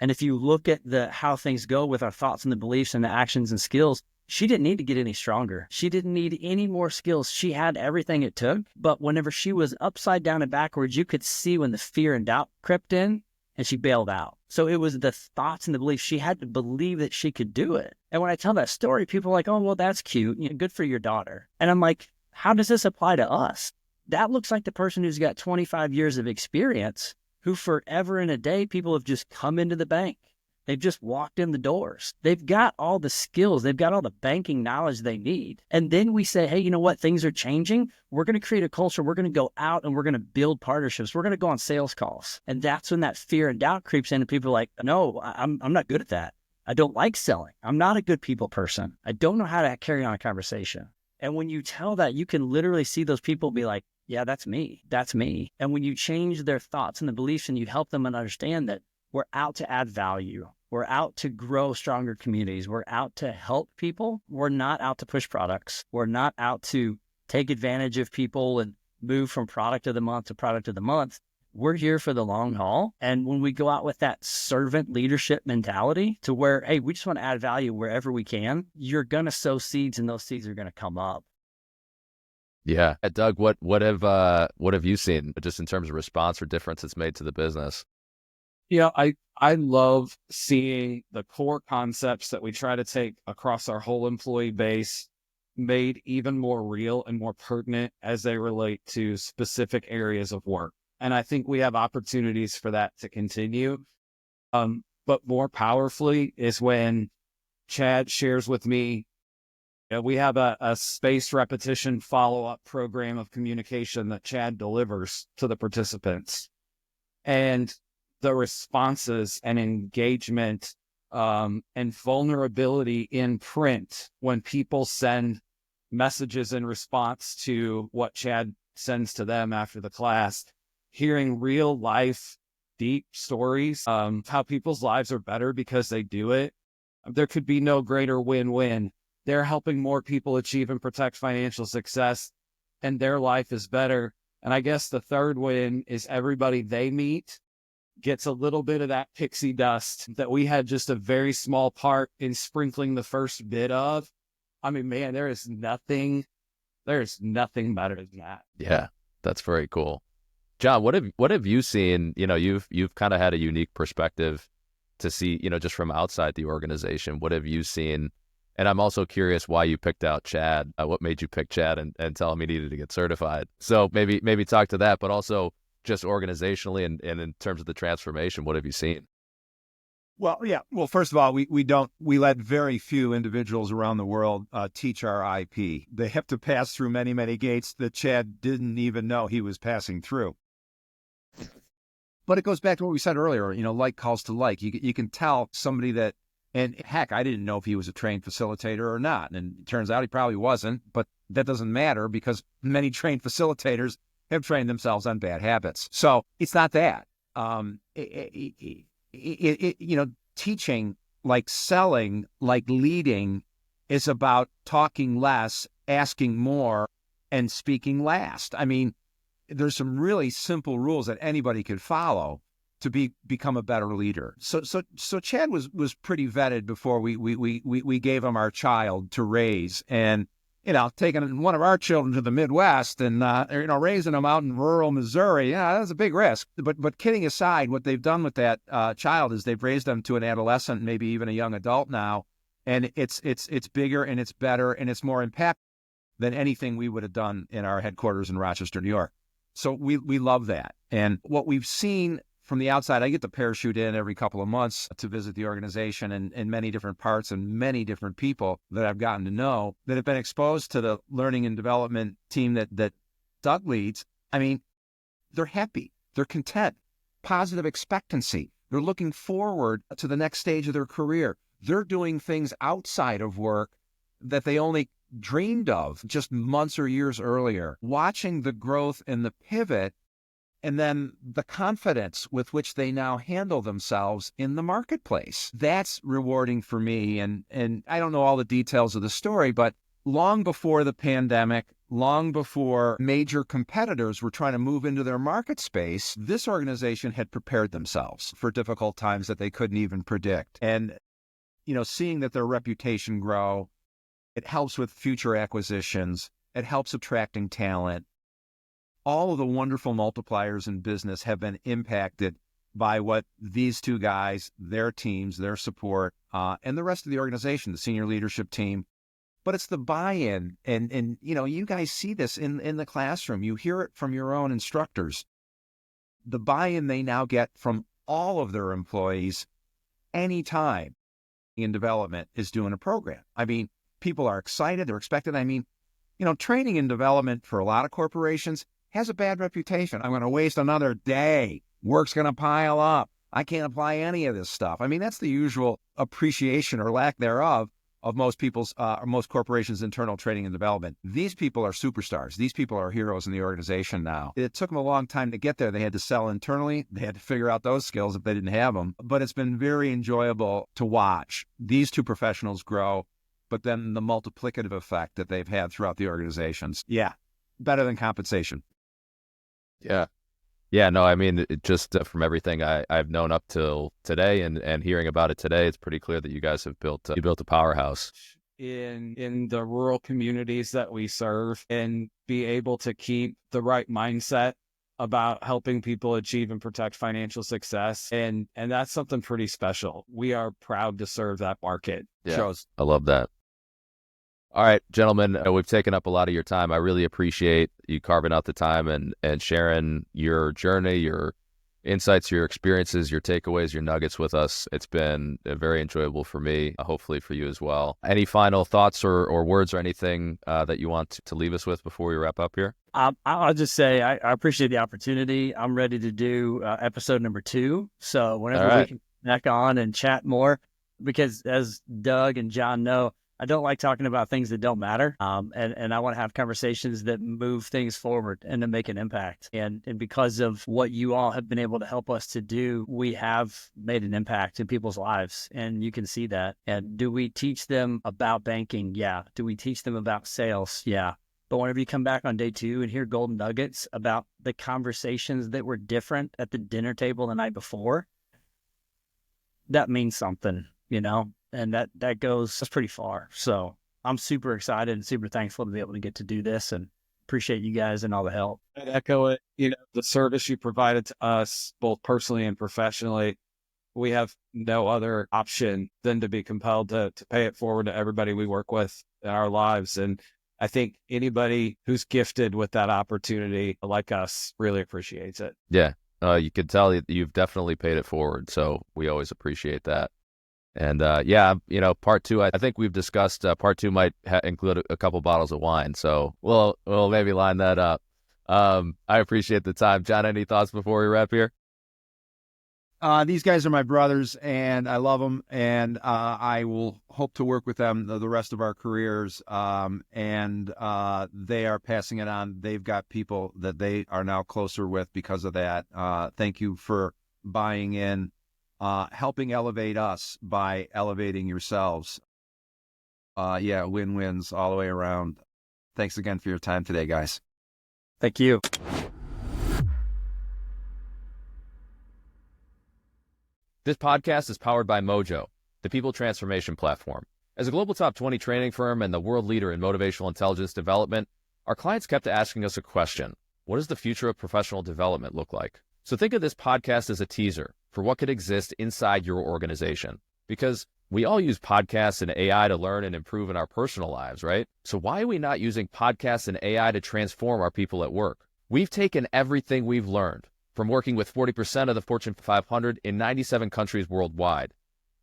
[SPEAKER 10] And if you look at how things go with our thoughts and the beliefs and the actions and skills, she didn't need to get any stronger. She didn't need any more skills. She had everything it took. But whenever she was upside down and backwards, you could see when the fear and doubt crept in, and she bailed out. So it was the thoughts and the beliefs. She had to believe that she could do it. And when I tell that story, people are like, oh, well, that's cute. Good for your daughter. And I'm like, how does this apply to us? That looks like the person who's got 25 years of experience, who forever and a day, people have just come into the bank. They've just walked in the doors. They've got all the skills. They've got all the banking knowledge they need. And then we say, hey, you know what? Things are changing. We're going to create a culture. We're going to go out and we're going to build partnerships. We're going to go on sales calls. And that's when that fear and doubt creeps in and people are like, no, I'm not good at that. I don't like selling. I'm not a good people person. I don't know how to carry on a conversation. And when you tell that, you can literally see those people be like, yeah, that's me. That's me. And when you change their thoughts and the beliefs and you help them understand that we're out to add value, we're out to grow stronger communities, we're out to help people, we're not out to push products, we're not out to take advantage of people and move from product of the month to product of the month. We're here for the long haul. And when we go out with that servant leadership mentality to where, hey, we just want to add value wherever we can, you're going to sow seeds and those seeds are going to come up.
[SPEAKER 1] Yeah. Doug, what have you seen just in terms of response or difference it's made to the business?
[SPEAKER 9] Yeah, I love seeing the core concepts that we try to take across our whole employee base made even more real and more pertinent as they relate to specific areas of work. And I think we have opportunities for that to continue. But more powerfully is when Chad shares with me, we have a spaced repetition follow-up program of communication that Chad delivers to the participants. And the responses and engagement and vulnerability in print when people send messages in response to what Chad sends to them after the class, hearing real life, deep stories, how people's lives are better because they do it. There could be no greater win-win. They're helping more people achieve and protect financial success, and their life is better. And I guess the third win is everybody they meet gets a little bit of that pixie dust that we had just a very small part in sprinkling the first bit of. I mean, man, there's nothing better than that.
[SPEAKER 1] Yeah, that's very cool. John, what have you seen? You've kind of had a unique perspective to see, just from outside the organization. What have you seen? And I'm also curious why you picked out Chad. What made you pick Chad and tell him he needed to get certified? So maybe talk to that, but also just organizationally and in terms of the transformation, what have you seen?
[SPEAKER 11] Well, yeah. Well, first of all, we let very few individuals around the world teach our IP. They have to pass through many, many gates that Chad didn't even know he was passing through. But it goes back to what we said earlier, like calls to like. You can tell somebody that, and heck, I didn't know if he was a trained facilitator or not. And it turns out he probably wasn't, but that doesn't matter because many trained facilitators have trained themselves on bad habits. So it's not that. Teaching, like selling, like leading, is about talking less, asking more, and speaking last. I mean, there's some really simple rules that anybody could follow to become a better leader. So Chad was pretty vetted before we gave him our child to raise, and taking one of our children to the Midwest and raising them out in rural Missouri, that's a big risk. But kidding aside, what they've done with that child is they've raised them to an adolescent, maybe even a young adult now, and it's bigger and it's better and it's more impactful than anything we would have done in our headquarters in Rochester, New York. So we love that. And what we've seen from the outside, I get to parachute in every couple of months to visit the organization and many different parts and many different people that I've gotten to know that have been exposed to the learning and development team that Doug leads. I mean, they're happy, they're content, positive expectancy. They're looking forward to the next stage of their career. They're doing things outside of work that they only dreamed of just months or years earlier. Watching the growth and the pivot, and then the confidence with which they now handle themselves in the marketplace. That's rewarding for me. And I don't know all the details of the story, but long before the pandemic, long before major competitors were trying to move into their market space, this organization had prepared themselves for difficult times that they couldn't even predict. And, seeing that their reputation grow, it helps with future acquisitions. It helps attracting talent. All of the wonderful multipliers in business have been impacted by what these two guys, their teams, their support, and the rest of the organization, the senior leadership team. but it's the buy-in. And you guys see this in the classroom. You hear it from your own instructors. The buy-in they now get from all of their employees anytime in development is doing a program. I mean, people are excited. They're expected. I mean, training and development for a lot of corporations has a bad reputation. I'm going to waste another day. Work's going to pile up. I can't apply any of this stuff. I mean, that's the usual appreciation or lack thereof of most corporations' internal training and development. These people are superstars. These people are heroes in the organization now. It took them a long time to get there. They had to sell internally. They had to figure out those skills if they didn't have them. But it's been very enjoyable to watch these two professionals grow, but then the multiplicative effect that they've had throughout the organizations. Yeah, better than compensation.
[SPEAKER 1] Yeah. Yeah, no, I mean, just from everything I've known up till today and hearing about it today, it's pretty clear that you guys have built a powerhouse
[SPEAKER 9] in the rural communities that we serve, and be able to keep the right mindset about helping people achieve and protect financial success. And that's something pretty special. We are proud to serve that market.
[SPEAKER 1] Yeah, I love that. All right, gentlemen, we've taken up a lot of your time. I really appreciate you carving out the time and sharing your journey, your insights, your experiences, your takeaways, your nuggets with us. It's been very enjoyable for me, hopefully for you as well. Any final thoughts or words or anything that you want to leave us with before we wrap up here?
[SPEAKER 10] I'll just say I appreciate the opportunity. I'm ready to do episode number 2. So whenever we can back on and chat more, because as Doug and John know, I don't like talking about things that don't matter. And I want to have conversations that move things forward and to make an impact. And because of what you all have been able to help us to do, we have made an impact in people's lives. And you can see that. And do we teach them about banking? Yeah. Do we teach them about sales? Yeah. But whenever you come back on day 2 and hear golden nuggets about the conversations that were different at the dinner table the night before, that means something, and that goes pretty far. So I'm super excited and super thankful to be able to get to do this, and appreciate you guys and all the help.
[SPEAKER 9] I'd echo it. The service you provided to us, both personally and professionally, we have no other option than to be compelled to pay it forward to everybody we work with in our lives. And I think anybody who's gifted with that opportunity like us really appreciates it.
[SPEAKER 1] Yeah. You can tell you've definitely paid it forward. So we always appreciate that. And part 2, I think we've discussed part 2 might include a couple bottles of wine. So we'll maybe line that up. I appreciate the time. John, any thoughts before we wrap here?
[SPEAKER 11] These guys are my brothers, and I love them, and I will hope to work with them the rest of our careers. And they are passing it on. They've got people that they are now closer with because of that. Thank you for buying in. Helping elevate us by elevating yourselves. Win-wins all the way around. Thanks again for your time today, guys.
[SPEAKER 10] Thank you.
[SPEAKER 1] This podcast is powered by Mojo, the people transformation platform. As a global top 20 training firm and the world leader in motivational intelligence development, our clients kept asking us a question: what does the future of professional development look like? So think of this podcast as a teaser for what could exist inside your organization. Because we all use podcasts and AI to learn and improve in our personal lives, right? So why are we not using podcasts and AI to transform our people at work? We've taken everything we've learned from working with 40% of the Fortune 500 in 97 countries worldwide,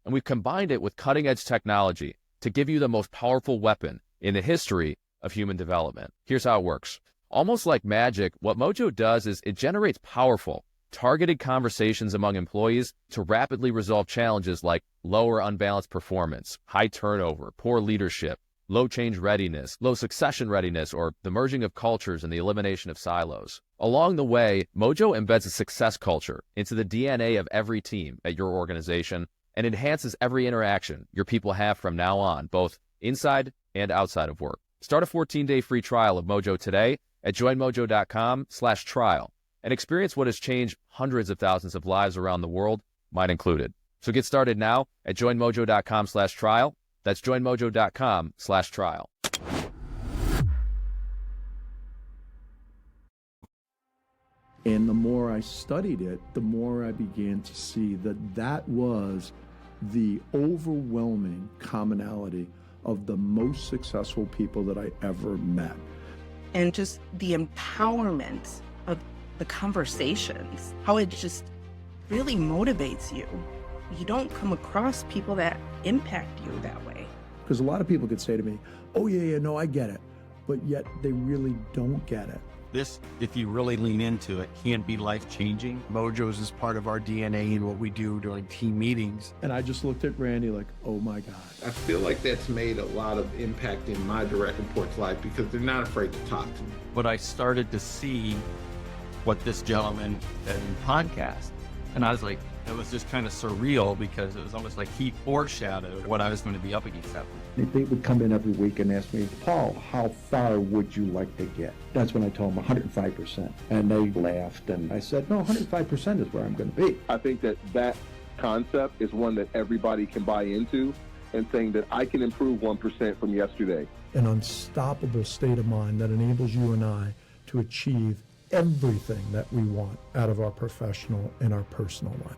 [SPEAKER 1] and we've combined it with cutting-edge technology to give you the most powerful weapon in the history of human development. Here's how it works. Almost like magic, what Mojo does is it generates powerful, targeted conversations among employees to rapidly resolve challenges like low or unbalanced performance, high turnover, poor leadership, low change readiness, low succession readiness, or the merging of cultures and the elimination of silos. Along the way, Mojo embeds a success culture into the DNA of every team at your organization and enhances every interaction your people have from now on, both inside and outside of work. Start a 14-day free trial of Mojo today at joinmojo.com/trial. and experience what has changed hundreds of thousands of lives around the world, mine included. So get started now at joinmojo.com/trial. That's joinmojo.com/trial.
[SPEAKER 2] And the more I studied it, the more I began to see that was the overwhelming commonality of the most successful people that I ever met.
[SPEAKER 3] And just the empowerment of the conversations, how it just really motivates you. You don't come across people that impact you that way.
[SPEAKER 2] Because a lot of people could say to me, oh yeah, no, I get it. But yet they really don't get it.
[SPEAKER 4] This, if you really lean into it, can be life-changing.
[SPEAKER 5] Mojo's is part of our DNA and what we do during team meetings.
[SPEAKER 2] And I just looked at Randy like, oh my God.
[SPEAKER 6] I feel like that's made a lot of impact in my direct report's life because they're not afraid to talk to me.
[SPEAKER 4] But I started to see what this gentleman did in podcast. And I was like, it was just kind of surreal because it was almost like he foreshadowed what I was going to be up against that week.
[SPEAKER 7] They would come in every week and ask me, Paul, how far would you like to get? That's when I told them 105%. And they laughed and I said, no, 105% is where I'm going to be.
[SPEAKER 8] I think that concept is one that everybody can buy into, and saying that I can improve 1% from yesterday.
[SPEAKER 2] An unstoppable state of mind that enables you and I to achieve everything that we want out of our professional and our personal life.